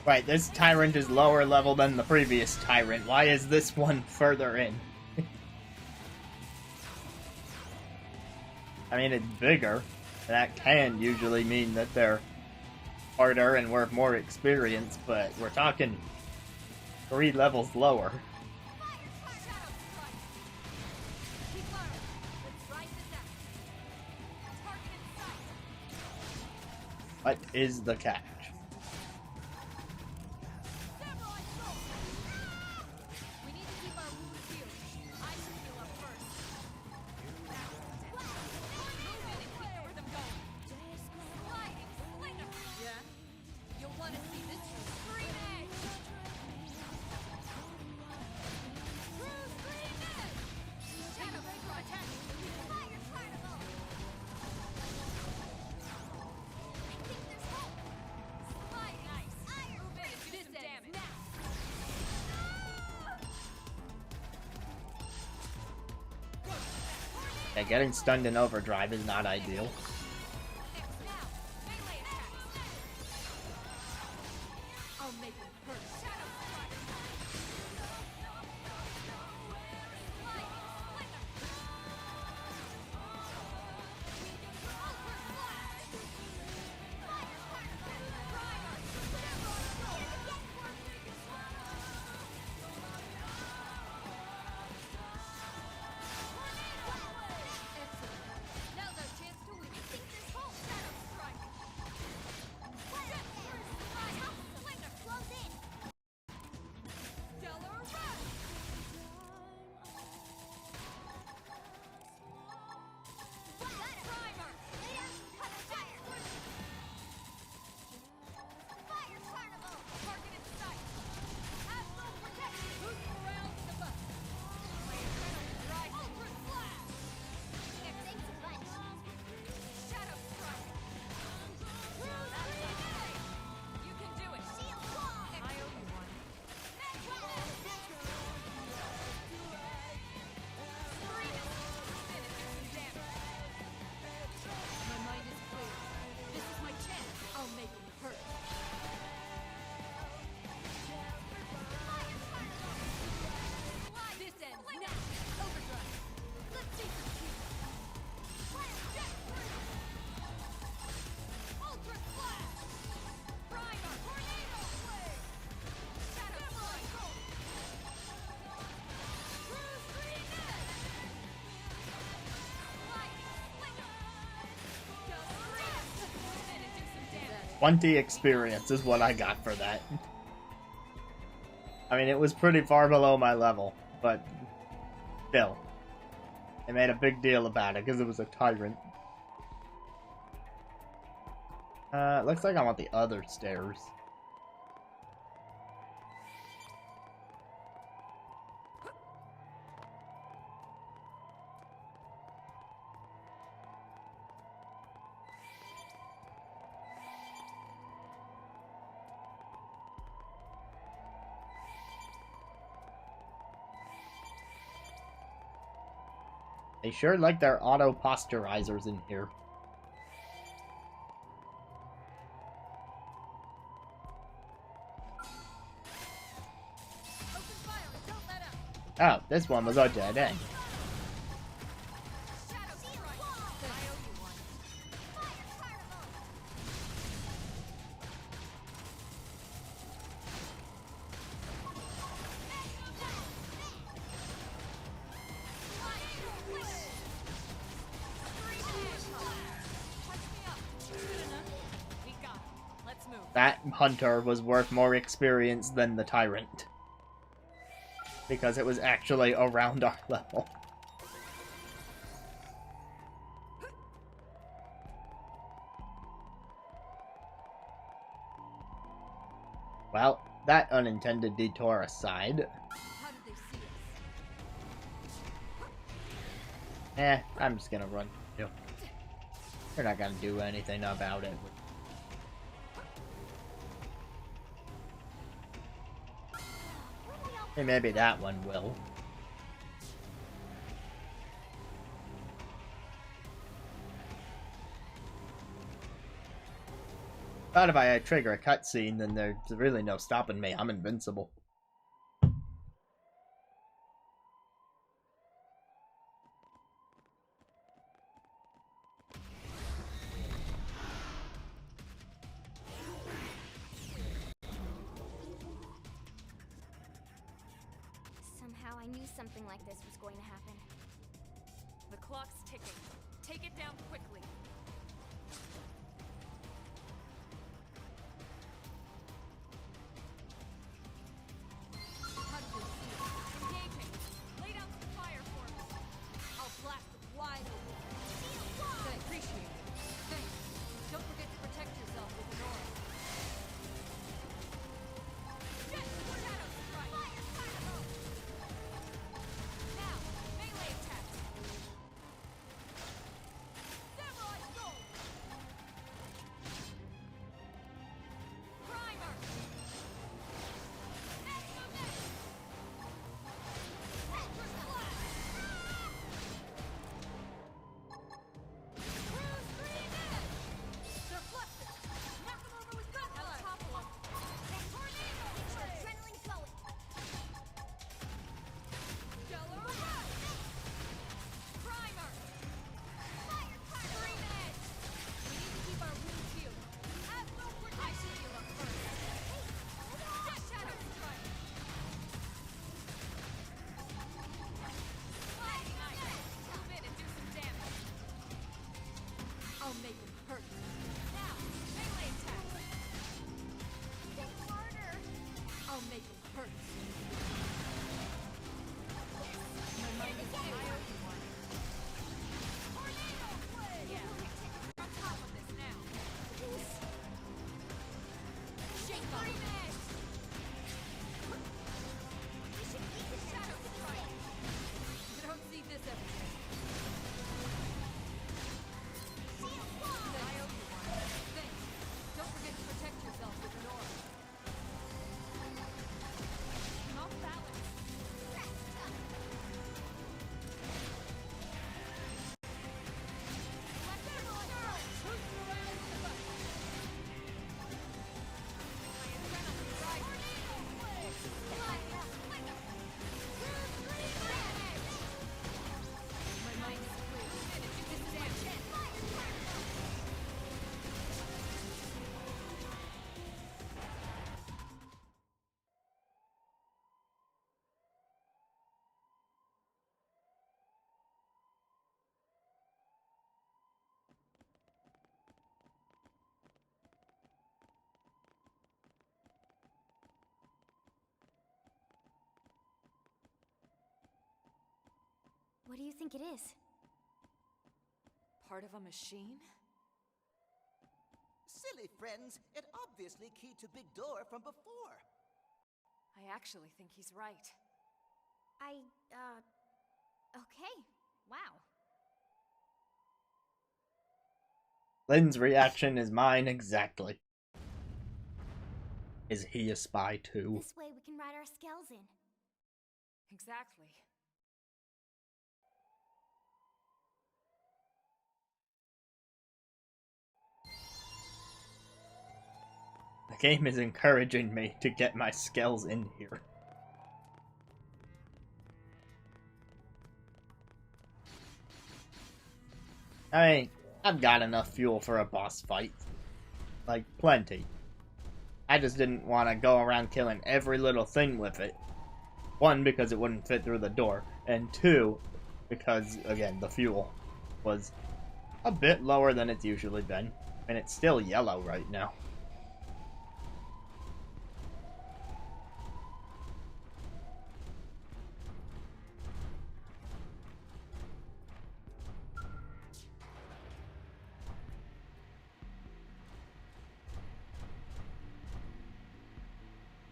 Right, this tyrant is lower level than the previous tyrant. Why is this one further in? I mean, it's bigger. That can usually mean that they're harder and worth more experience, but we're talking 3 levels lower. What is the catch? Yeah, getting stunned in overdrive is not ideal. 20 experience is what I got for that. I mean, it was pretty far below my level, but still. They made a big deal about it because it was a tyrant. Looks like I'm on the other stairs. They sure like their auto posturizers in here. Oh, this one was a dead end. That hunter was worth more experience than the tyrant. Because it was actually around our level. Well, that unintended detour aside. I'm just gonna run. They're not gonna do anything about it. Hey, maybe that one will. But if I trigger a cutscene, then there's really no stopping me. I'm invincible. Somehow I knew something like this was going to happen. The clock's ticking. Take it down quickly. Engaging. Lay down some fire for me. I'll blast it wide open. I appreciate it. Thanks. Don't forget to protect yourself with the noise. Jet, shadow strike. Now, melee attack. Samurai soul. What do you think it is? Part of a machine? Silly friends, it obviously keyed to big door from before. I actually think he's right. Okay. Wow. Lynn's reaction is mine exactly. Is he a spy too? This way we can ride our skells in. Exactly. The game is encouraging me to get my skells in here. I mean, I've got enough fuel for a boss fight. Like, plenty. I just didn't want to go around killing every little thing with it. One, because it wouldn't fit through the door. And two, because, again, the fuel was a bit lower than it's usually been. And it's still yellow right now.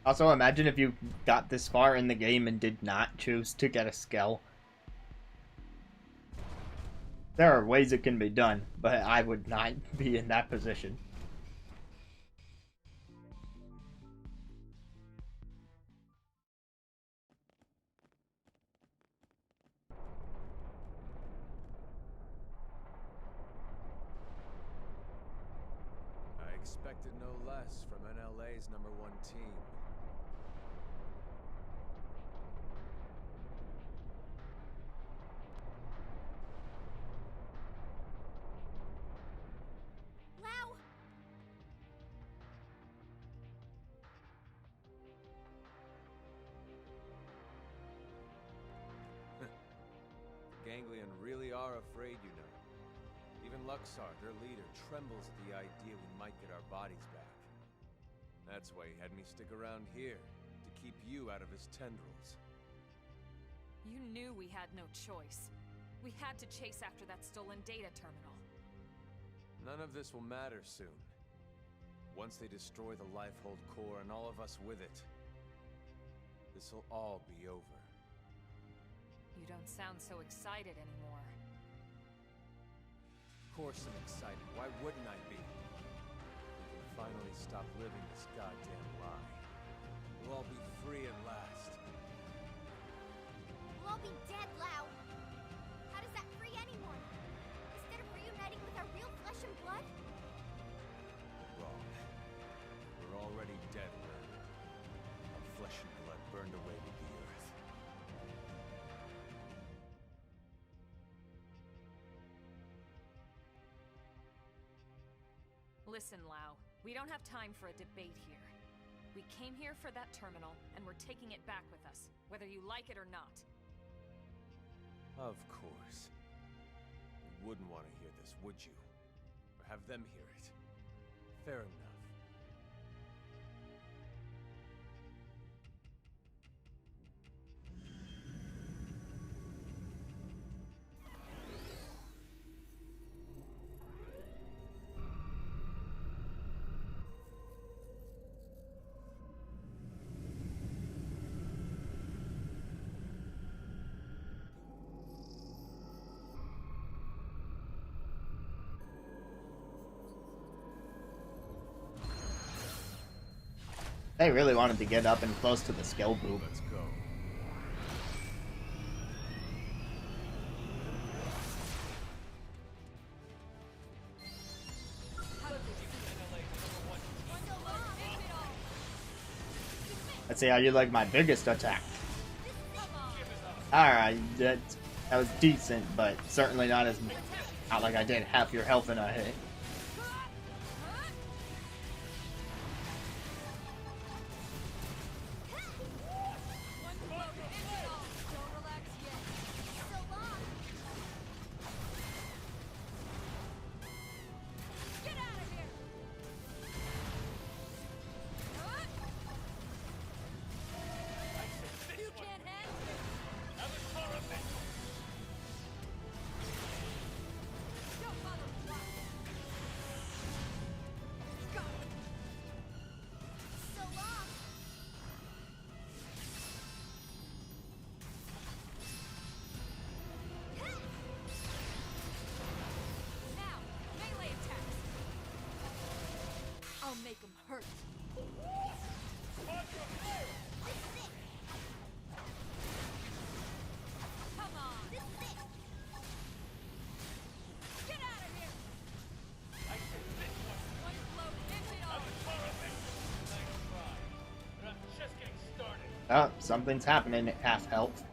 Also, imagine if you got this far in the game and did not choose to get a skell. There are ways it can be done, but I would not be in that position. I expected no less from NLA's #1 team. Lau! Ganglion really are afraid, you know. Even Luxar, their leader, trembles at the idea we might get our bodies back. That's why he had me stick around here, to keep you out of his tendrils. You knew we had no choice. We had to chase after that stolen data terminal. None of this will matter soon. Once they destroy the Lifehold core and all of us with it, this'll all be over. You don't sound so excited anymore. Of course I'm excited. Why wouldn't I be? We can finally stop living this goddamn lie. We'll all be free at last. We'll all be dead, Lau! How does that free anyone? Instead of reuniting with our real flesh and blood? Wrong. We're already dead, man. Our flesh and blood burned away with the earth. Listen, Lau. We don't have time for a debate here. We came here for that terminal, and we're taking it back with us, whether you like it or not. Of course. You wouldn't want to hear this, would you? Or have them hear it. Fair enough. They really wanted to get up and close to the skill boob. Let's go. Let's see how you like my biggest attack. Alright, that was decent, but certainly not like I did half your health in a hit. make them hurt. Come on! Get out of here! One blow, finish it off! But I'm just getting started. Oh, something's happening at half health.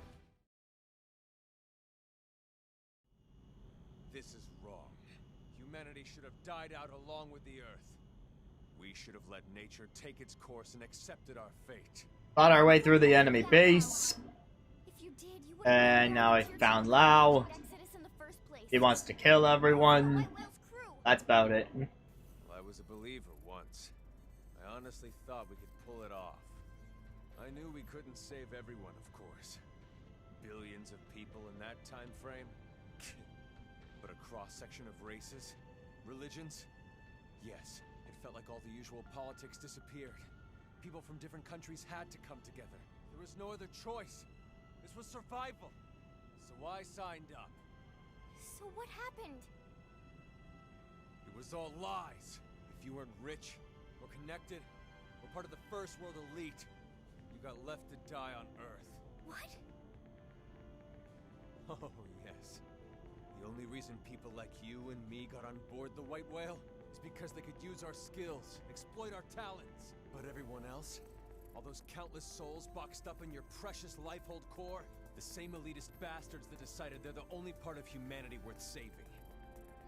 This is wrong. Humanity should have died out along with the Earth. We should have let nature take its course and accepted our fate. Fought our way through the enemy base. If you did, you would And now I found Lao. He wants to kill everyone. That's about it. Well, I was a believer once. I honestly thought we could pull it off. I knew we couldn't save everyone, of course. Billions of people in that time frame. But a cross-section of races, religions? Yes, it felt like all the usual politics disappeared. People from different countries had to come together. There was no other choice. This was survival. So I signed up. So what happened? It was all lies. If you weren't rich, or connected, or part of the first world elite, you got left to die on Earth. What? Oh, yes. The only reason people like you and me got on board the White Whale is because they could use our skills, exploit our talents. But everyone else? All those countless souls boxed up in your precious Lifehold core? The same elitist bastards that decided they're the only part of humanity worth saving.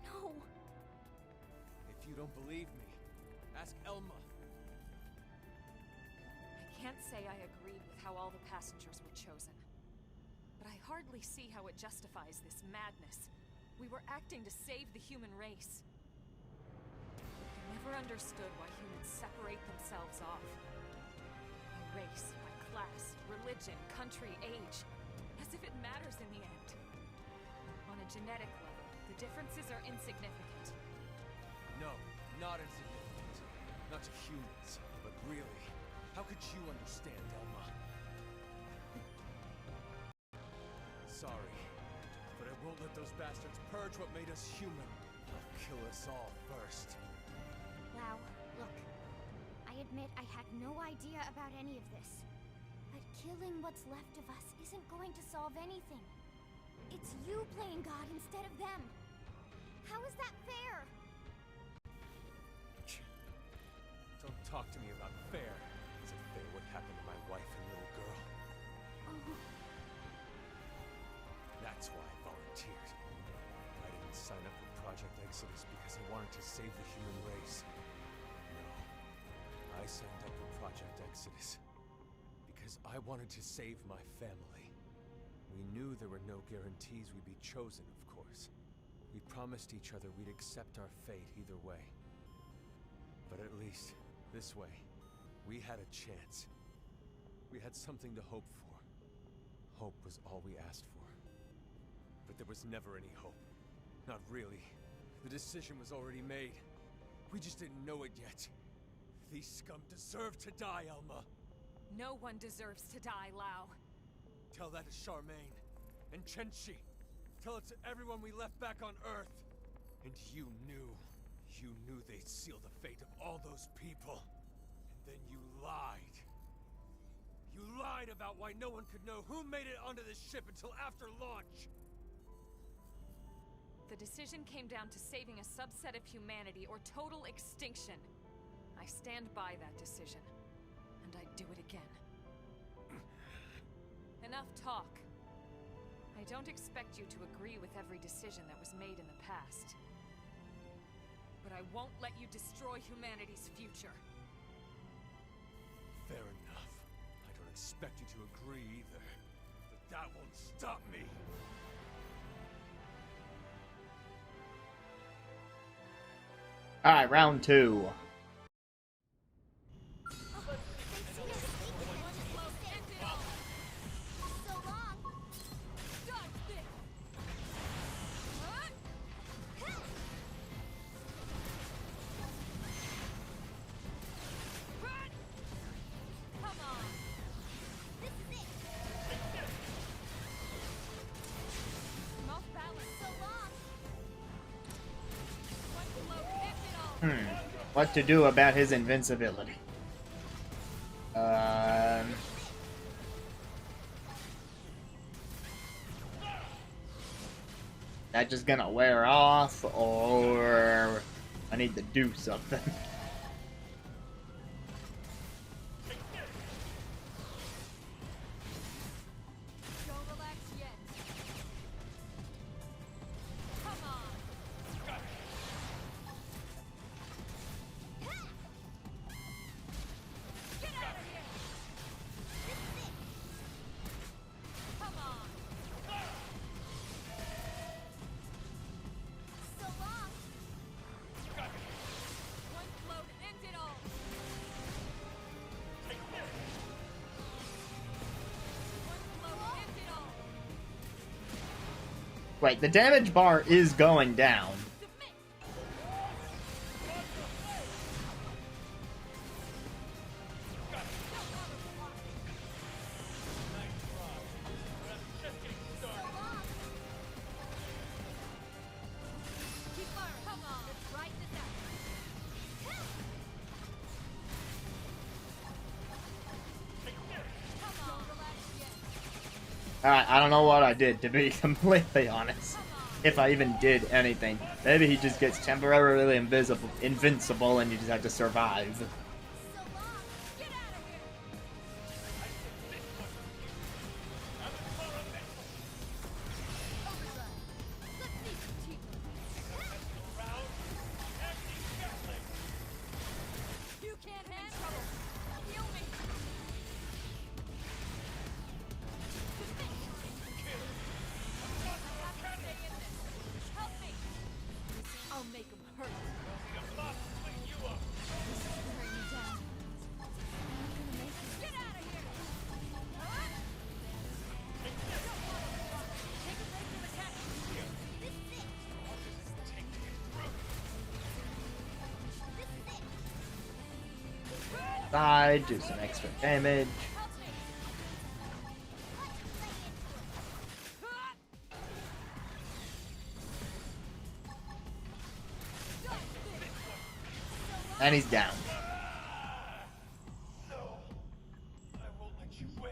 No. If you don't believe me, ask Elma. I can't say I agreed with how all the passengers were chosen. But I hardly see how it justifies this madness. We were acting to save the human race. I never understood why humans separate themselves off. By race, by class, religion, country, age. As if it matters in the end. On a genetic level, the differences are insignificant. No, not insignificant. Not to humans, but really, how could you understand, Elma? Sorry, but I won't let those bastards purge what made us human. They'll kill us all first. Wow, look. I admit I had no idea about any of this. But killing what's left of us isn't going to solve anything. It's you playing God instead of them. How is that fair? Don't talk to me about fair. Is it fair what happened to my wife and little girl? Oh. That's why I volunteered. I didn't sign up for Project Exodus because I wanted to save the human race. No. I signed up for Project Exodus because I wanted to save my family. We knew there were no guarantees we'd be chosen, of course. We promised each other we'd accept our fate either way. But at least, this way, we had a chance. We had something to hope for. Hope was all we asked for. But there was never any hope. Not really. The decision was already made. We just didn't know it yet. These scum deserve to die, Elma. No one deserves to die, Lao. Tell that to Charmaine. And Chenchi. Tell it to everyone we left back on Earth. And you knew they'd seal the fate of all those people. And then you lied. You lied about why no one could know who made it onto this ship until after launch. The decision came down to saving a subset of humanity or total extinction. I stand by that decision. And I'd do it again. Enough talk. I don't expect you to agree with every decision that was made in the past. But I won't let you destroy humanity's future. Fair enough. I don't expect you to agree either. But that won't stop me. Alright, round 2. what to do about his invincibility. That just gonna wear off, or I need to do something. Don't relax yet. Come on. Get out of here. Come on. So long. One blow to end it all. One blow to end it all. Wait, the damage bar is going down. Submit. Keep firing. Come on. Let's ride this out. Come on. Don't relax yet. Alright, I don't know what I did, to be completely honest. If I even did anything. Maybe he just gets temporarily invincible and you just have to survive. So long. Get out of here. Overdrive. Let's see some teeth. You can't handle trouble. Heal me. I have to stay in this. Help me. I'll make him hurt. Bring me down. Get out of here. Take a break from attack. Side, do some extra damage. Help me. And he's down. No, I won't let you win.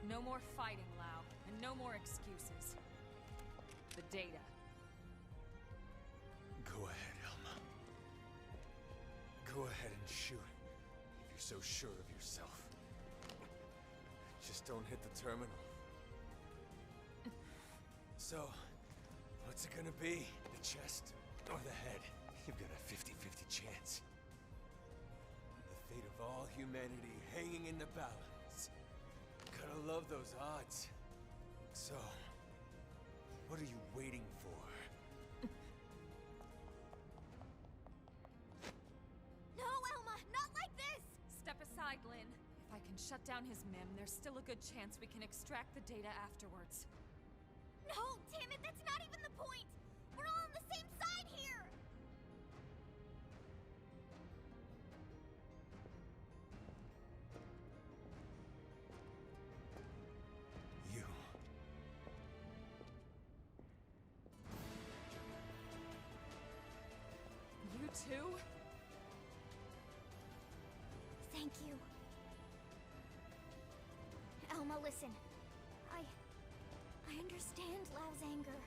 No more fighting, Lau, and no more excuses. The data. Go ahead, Elma. Go ahead and shoot, if you're so sure of yourself. Just don't hit the terminal. So, what's it gonna be? The chest or the head? You've got a 50-50 chance. The fate of all humanity hanging in the balance. Gotta love those odds. So, what are you waiting for? No, Elma, not like this! Step aside, Lynn. If I can shut down his mem, there's still a good chance we can extract the data afterwards. No, damn it, that's not even the point! We're all on the same side here! You. You too? Thank you. Elma, listen. I understand Lau's anger.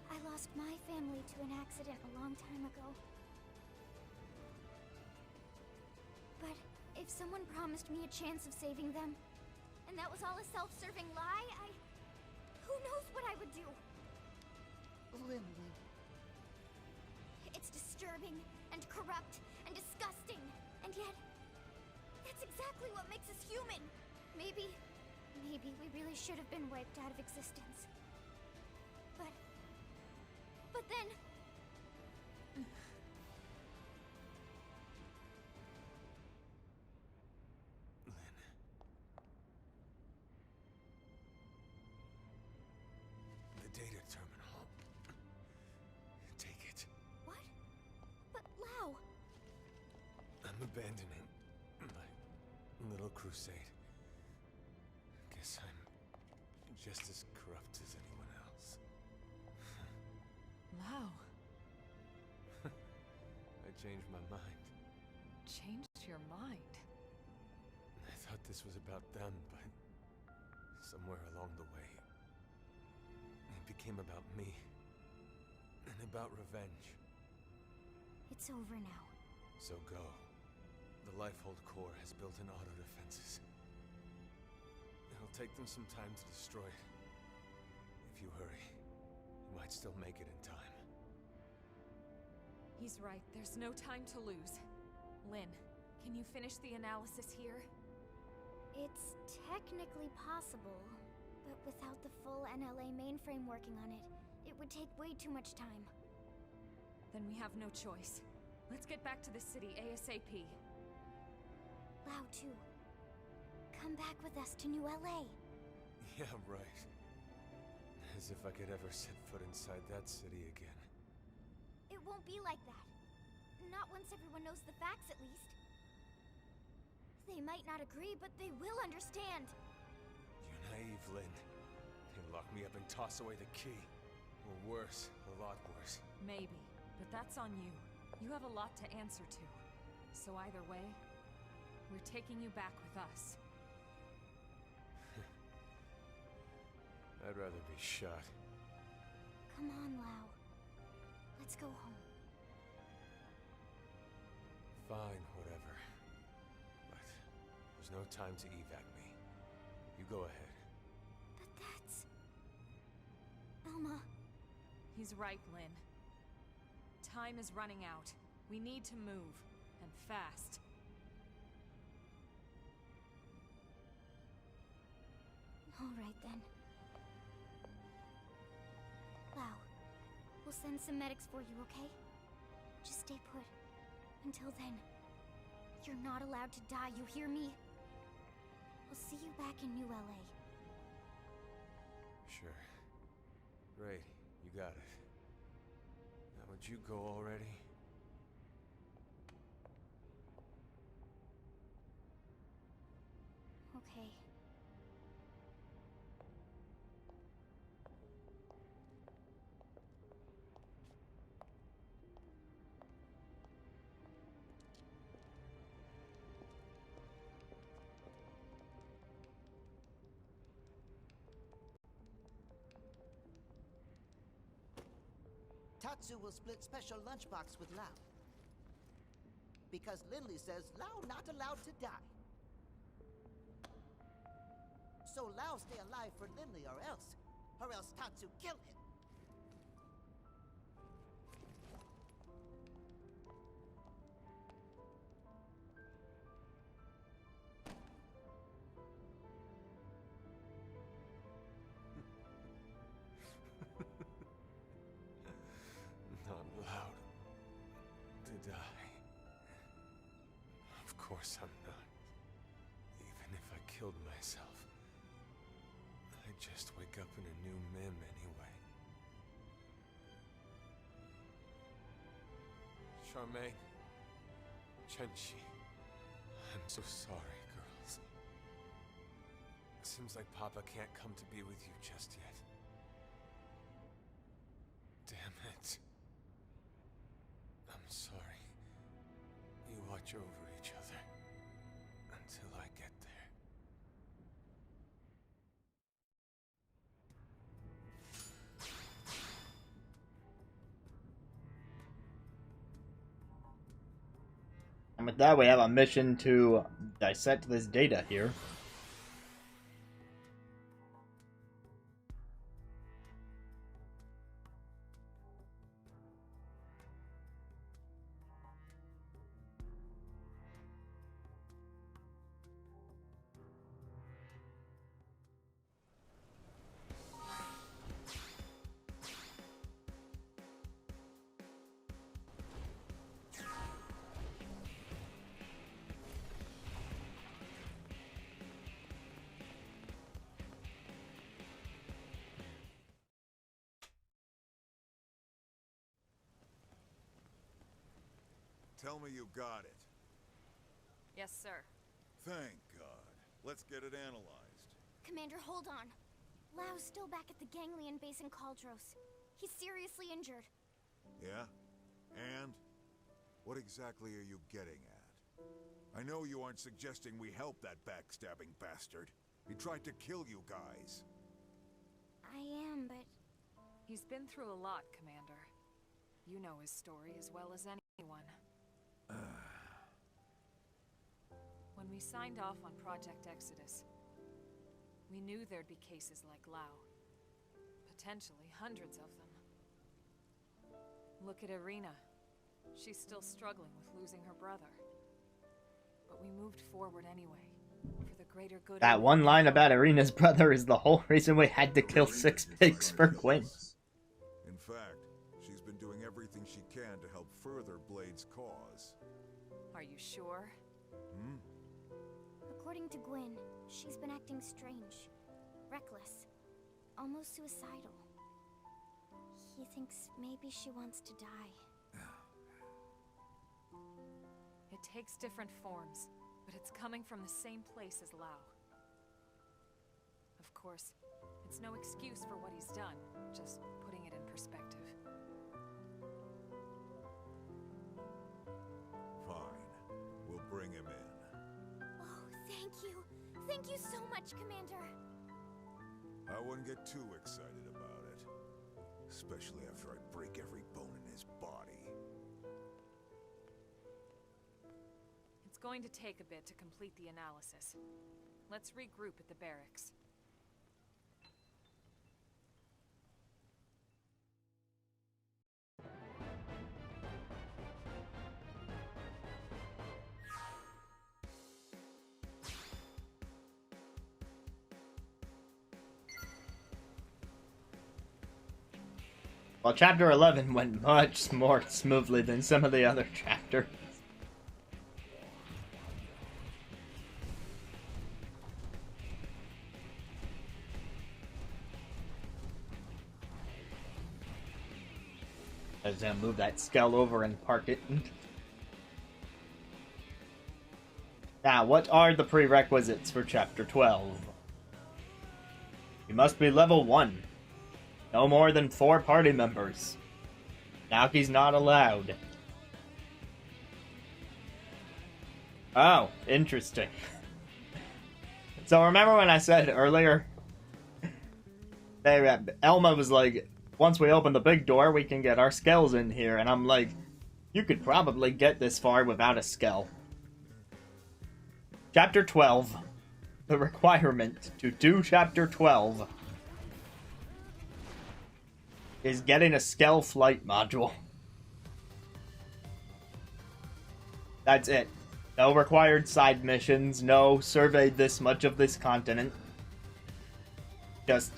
I lost my family to an accident a long time ago. But if someone promised me a chance of saving them, and that was all a self-serving lie, who knows what I would do? Lindley. It's disturbing and corrupt and disgusting, and yet that's exactly what makes us human. Maybe we really should have been wiped out of existence. But then Lynn. abandoning my little crusade. Guess I'm just as corrupt as anyone else. Lao, I changed my mind. changed your mind. I thought this was about them, but somewhere along the way, it became about me. And about revenge. It's over now. So go. The Lifehold core has built in auto defenses. It'll take them some time to destroy it. If you hurry, you might still make it in time. He's right. There's no time to lose. Lynn, can you finish the analysis here? It's technically possible, but without the full NLA mainframe working on it, it would take way too much time. Then we have no choice. Let's get back to the city ASAP. Lao too. Come back with us to New LA. Yeah, right. As if I could ever set foot inside that city again. It won't be like that. Not once everyone knows the facts, at least. They might not agree, but they will understand. You're naive, Lynn. They lock me up and toss away the key. Or worse, a lot worse. Maybe, but that's on you. You have a lot to answer to. So either way, we're taking you back with us. I'd rather be shot. Come on, Lao. Let's go home. Fine, whatever. But there's no time to evac me. You go ahead. But that's... Elma... He's right, Lynn. Time is running out. We need to move, and fast. All right, then. Lao, we'll send some medics for you, okay? Just stay put. Until then, you're not allowed to die, you hear me? I'll see you back in New LA. Sure. Great, you got it. Now would you go already? Okay. Tatsu will split special lunchbox with Lao. Because Lindley says Lao not allowed to die. So Lao stay alive for Lindley or else Tatsu kill him. Not allowed to die. Of course I'm not. Even if I killed myself, I'd just wake up in a new Mim anyway. Charmaine, Chenchi, I'm so sorry, girls. Seems like Papa can't come to be with you just yet. Damn it. I'm sorry. You watch over each other until I get there. And with that, we have a mission to dissect this data here. Tell me you got it. Yes, sir. Thank God. Let's get it analyzed. Commander, hold on. Lau's still back at the Ganglion base in Caldros. He's seriously injured. Yeah? And? What exactly are you getting at? I know you aren't suggesting we help that backstabbing bastard. He tried to kill you guys. I am, but... He's been through a lot, Commander. You know his story as well as anyone. When we signed off on Project Exodus, we knew there'd be cases like Lau. Potentially hundreds of them. Look at Irina. She's still struggling with losing her brother. But we moved forward anyway, for the greater good. That one line about Irina's brother is the whole reason we had to kill 6 pigs for Gwyn. In fact, she's been doing everything she can to help further Blade's cause. Are you sure? Hmm? According to Gwyn, she's been acting strange. Reckless. Almost suicidal. He thinks maybe she wants to die. It takes different forms, but it's coming from the same place as Lau. Of course, it's no excuse for what he's done, just putting it in perspective. Fine. We'll bring him in. Oh, thank you. Thank you so much, Commander. I wouldn't get too excited about it. Especially after I break every bone in his body. It's going to take a bit to complete the analysis. Let's regroup at the barracks. Well, Chapter 11 went much more smoothly than some of the other chapters. I was gonna move that skull over and park it. Now, what are the prerequisites for Chapter 12? You must be level 1. No more than 4 party members. Naoki's not allowed. Oh, interesting. So remember when I said earlier, Elma was like, once we open the big door, we can get our skells in here. And I'm like, you could probably get this far without a skell. Chapter 12. The requirement to do Chapter 12 is getting a skell flight module. That's it. No required side missions, no surveyed this much of this continent. Just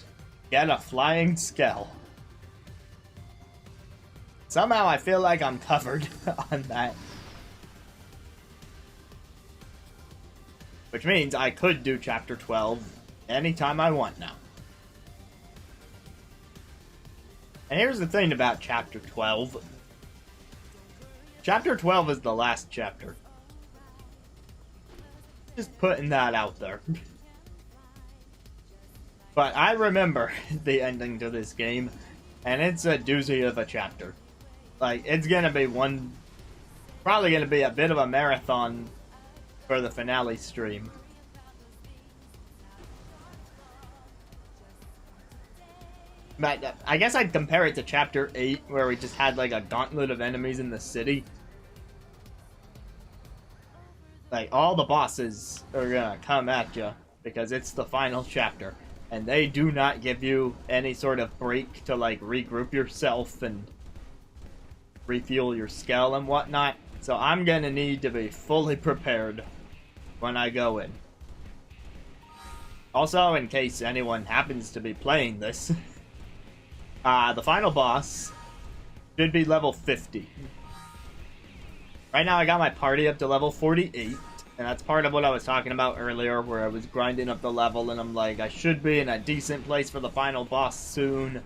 get a flying skell. Somehow I feel like I'm covered on that. Which means I could do Chapter 12 anytime I want now. And here's the thing about Chapter 12. Chapter 12 is the last chapter. Just putting that out there. But I remember the ending to this game, and it's a doozy of a chapter. Like, it's gonna be probably gonna be a bit of a marathon for the finale stream. But I guess I'd compare it to Chapter 8, where we just had like a gauntlet of enemies in the city. Like, all the bosses are gonna come at you, because it's the final chapter. And they do not give you any sort of break to, like, regroup yourself and refuel your skell and whatnot. So I'm gonna need to be fully prepared when I go in. Also, in case anyone happens to be playing this, the final boss should be level 50. Right now I got my party up to level 48, and that's part of what I was talking about earlier, where I was grinding up the level, and I'm like, I should be in a decent place for the final boss soon.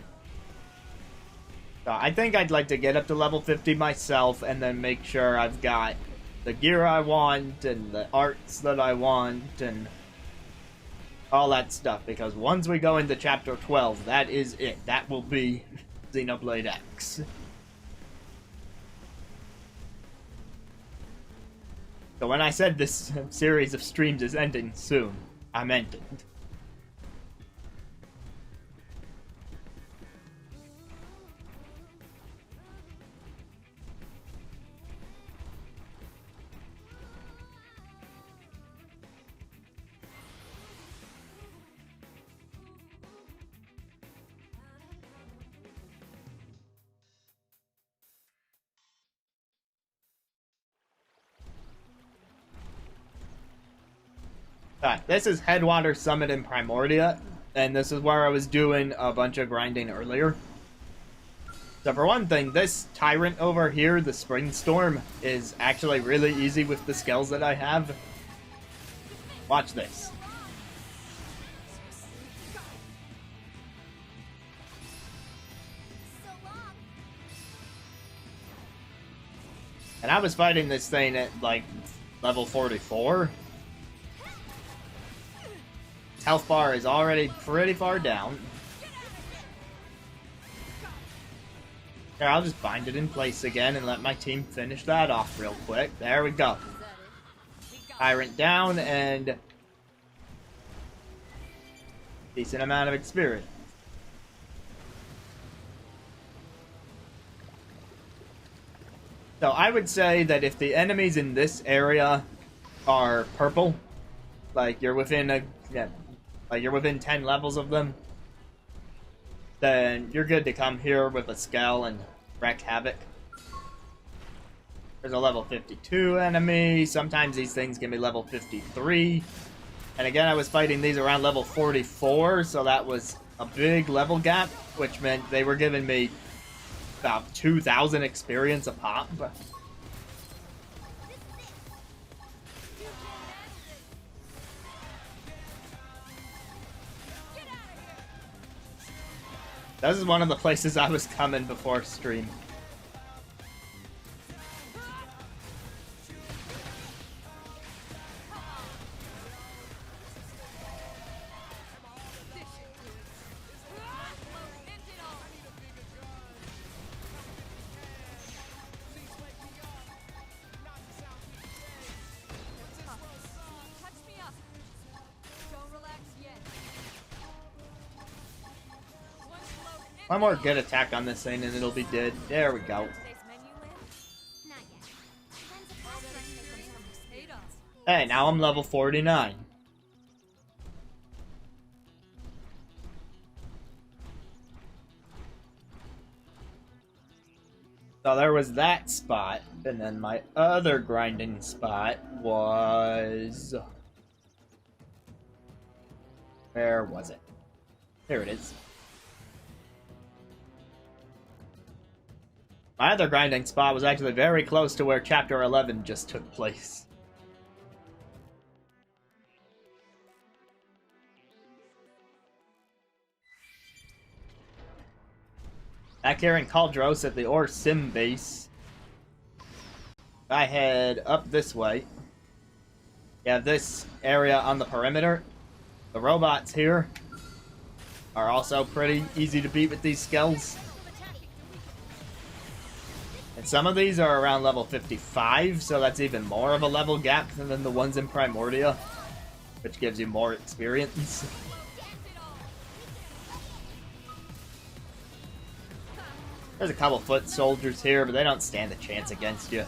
So I think I'd like to get up to level 50 myself, and then make sure I've got the gear I want and the arts that I want and all that stuff, because once we go into Chapter 12, that is it. That will be Xenoblade X. So when I said this series of streams is ending soon, I meant it. Alright, this is Headwater Summit in Primordia, and this is where I was doing a bunch of grinding earlier. So for one thing, this Tyrant over here, the Spring Storm, is actually really easy with the skills that I have. Watch this. And I was fighting this thing at, like, level 44. Health bar is already pretty far down. Here, I'll just bind it in place again and let my team finish that off real quick. There we go. Tyrant down and decent amount of experience. So I would say that if the enemies in this area are purple, like you're within a you're within 10 levels of them, then you're good to come here with a Skell and wreak havoc. There's a level 52 enemy. Sometimes these things can be level 53. And again, I was fighting these around level 44, so that was a big level gap, which meant they were giving me about 2,000 experience a pop. This is one of the places I was coming before stream. One more good attack on this thing and it'll be dead. There we go. Hey, now I'm level 49. So there was that spot, and then my other grinding spot was... Where was it? There it is. My other grinding spot was actually very close to where Chapter 11 just took place. Back here in Caldros at the Ore Sim base, I head up this way. You have this area on the perimeter. The robots here are also pretty easy to beat with these skills. And some of these are around level 55, so that's even more of a level gap than the ones in Primordia, which gives you more experience. There's a couple foot soldiers here, but they don't stand a chance against you.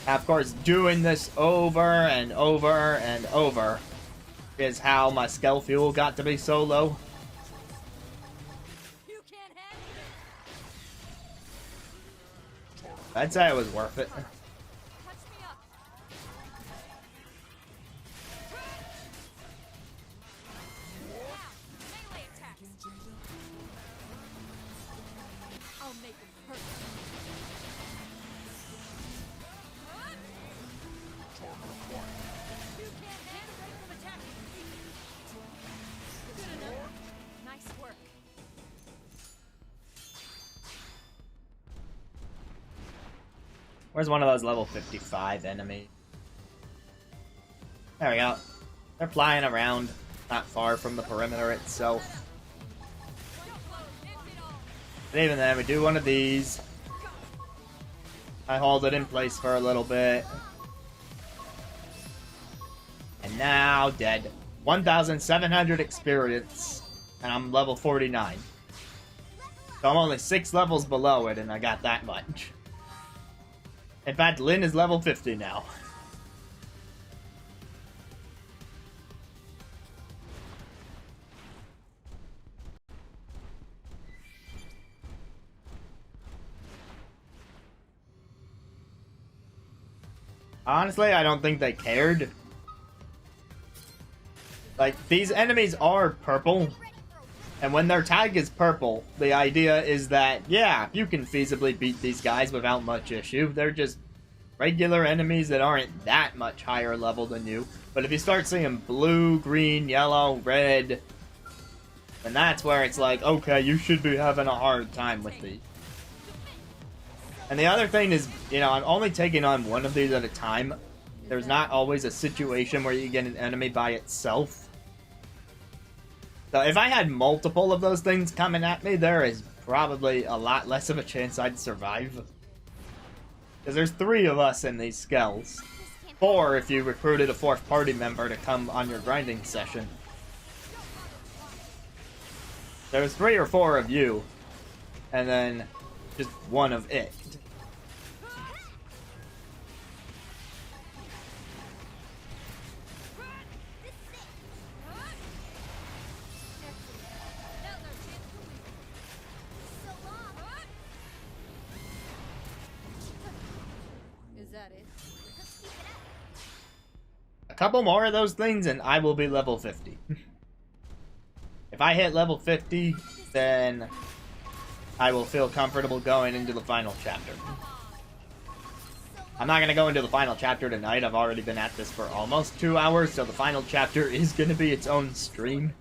Now, of course, doing this over and over and over is how my Skell fuel got to be so low. I'd say it was worth it. Where's one of those level 55 enemies? There we go. They're flying around, not far from the perimeter itself. But even then, we do one of these. I hold it in place for a little bit. And now, dead. 1,700 experience, and I'm level 49. So I'm only 6 levels below it, and I got that much. In fact, Lynn is level 50 now. Honestly, I don't think they cared. Like, these enemies are purple. And when their tag is purple, the idea is that, yeah, you can feasibly beat these guys without much issue. They're just regular enemies that aren't that much higher level than you. But if you start seeing blue, green, yellow, red, then that's where it's like, okay, you should be having a hard time with these. And the other thing is, you know, I'm only taking on one of these at a time. There's not always a situation where you get an enemy by itself. So if I had multiple of those things coming at me, there is probably a lot less of a chance I'd survive. Because there's 3 of us in these skells. 4 if you recruited a 4th party member to come on your grinding session. There's 3 or 4 of you, and then just 1 of it. A couple more of those things and I will be level 50. If I hit level 50, then I will feel comfortable going into the final chapter. I'm not going to go into the final chapter tonight. I've already been at this for almost 2 hours, so the final chapter is going to be its own stream.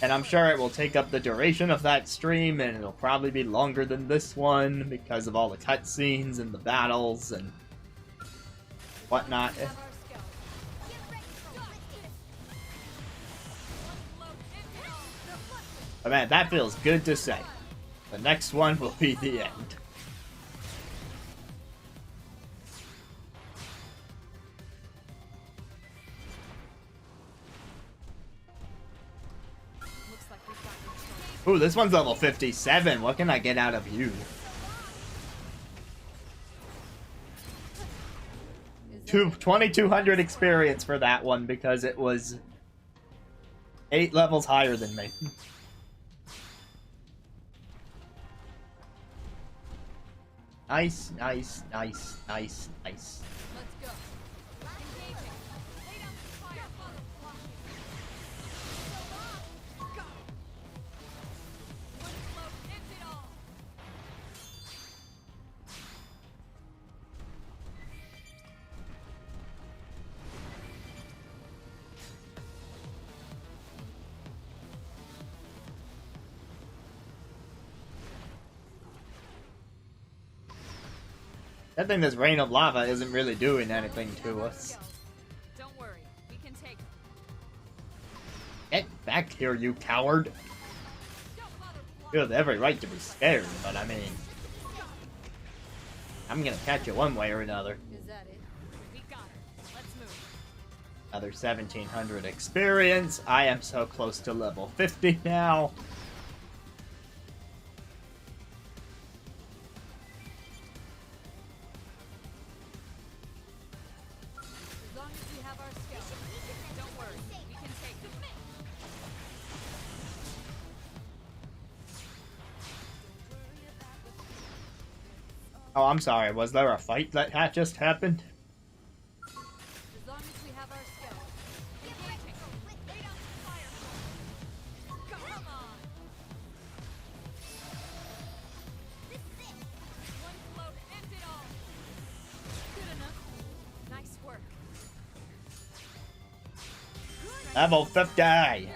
And I'm sure it will take up the duration of that stream, and it'll probably be longer than this one because of all the cutscenes and the battles and whatnot. But man, that feels good to say. The next one will be the end. Ooh, this one's level 57. What can I get out of you? 2,200 experience for that one because it was 8 levels higher than me. Nice, nice, nice, nice, nice. Let's go. Engaging. Lay down the fire. Go. One blow ends it all. I think this rain of lava isn't really doing anything to us. Don't worry, we can take it. Get back here, you coward! You have every right to be scared, but I mean, I'm gonna catch you one way or another. Is that it? We got her. Let's move. Another 1,700 experience. I am so close to level 50 now. As long as we have our skills. Don't worry, we can take it. Oh, I'm sorry. Was there a fight that had just happened? As long as we have our skills. Engaging. Lay down the fire. Come on. One blow ends it all. Good enough. Nice work. Level 50! That's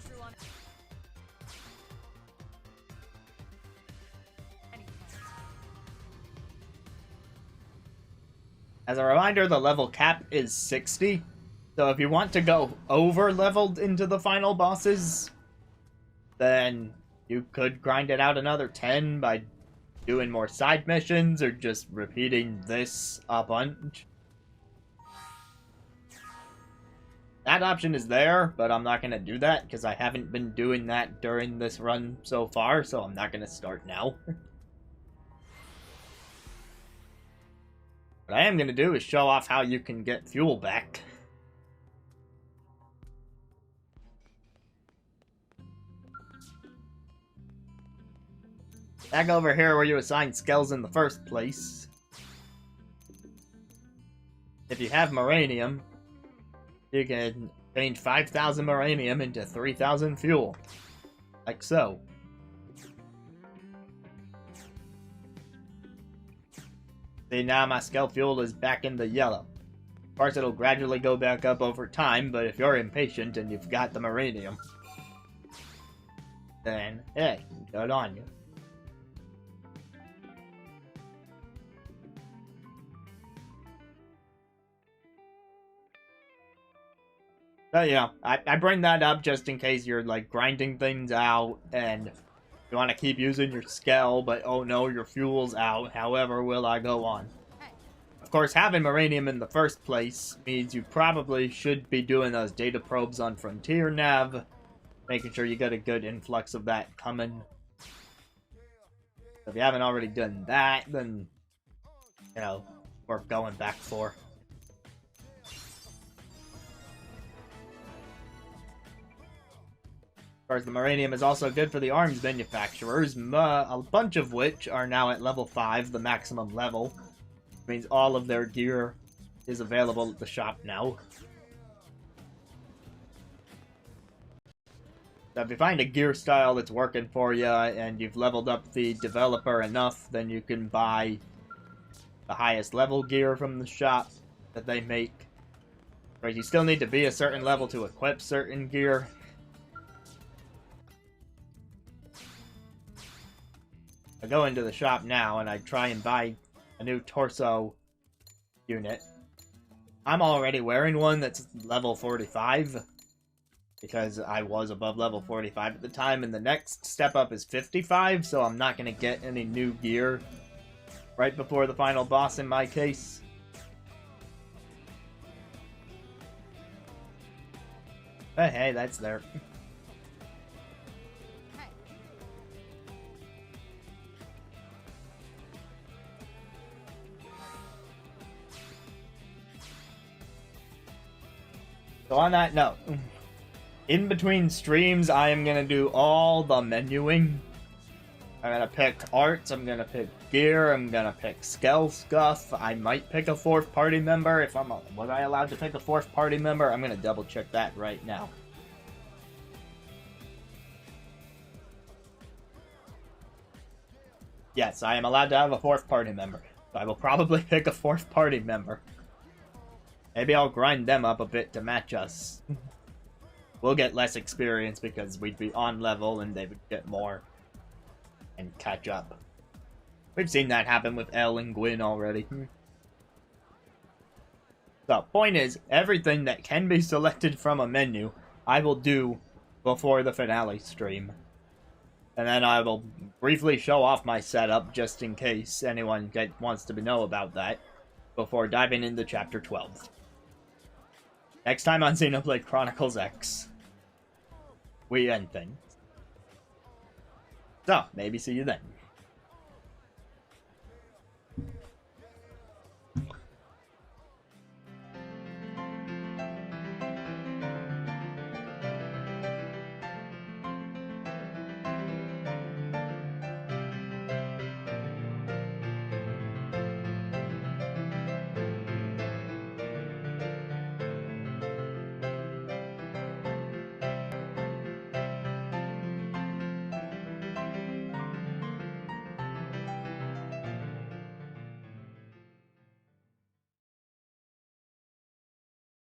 true on any point. As a reminder, the level cap is 60. So if you want to go over-leveled into the final bosses, then you could grind it out another 10 by doing more side missions or just repeating this a bunch. That option is there, but I'm not going to do that because I haven't been doing that during this run so far, so I'm not going to start now. What I am going to do is show off how you can get fuel back. Back over here where you assign skells in the first place. If you have Moranium, you can change 5,000 Moranium into 3,000 fuel. Like so. See, now my skell fuel is back in the yellow. Of course, it'll gradually go back up over time, but if you're impatient and you've got the Moranium, then, hey, good on you. But, you know, I bring that up just in case you're, like, grinding things out, and you want to keep using your skell, but oh no, your fuel's out, however will I go on. Of course, having Moranium in the first place means you probably should be doing those data probes on Frontier Nav, making sure you get a good influx of that coming. If you haven't already done that, then, you know, worth going back for. Of course, the Moranium is also good for the arms manufacturers, a bunch of which are now at level 5, the maximum level. Which means all of their gear is available at the shop now. So if you find a gear style that's working for you, and you've leveled up the developer enough, then you can buy the highest level gear from the shop that they make. But you still need to be a certain level to equip certain gear. I go into the shop now and I try and buy a new torso unit. I'm already wearing one that's level 45 because I was above level 45 at the time, and the next step up is 55, so I'm not going to get any new gear right before the final boss in my case. But hey, that's there. So on that note, in between streams, I am going to do all the menuing. I'm going to pick arts, I'm going to pick gear, I'm going to pick skell stuff. I might pick a 4th party member. Was I allowed to pick a 4th party member? I'm going to double check that right now. Yes, I am allowed to have a 4th party member. So I will probably pick a 4th party member. Maybe I'll grind them up a bit to match us. We'll get less experience because we'd be on level and they would get more and catch up. We've seen that happen with Elle and Gwyn already. So, point is, everything that can be selected from a menu, I will do before the finale stream. And then I will briefly show off my setup just in case anyone wants to know about that before diving into Chapter 12. Next time on Xenoblade Chronicles X, we end things. So, maybe see you then.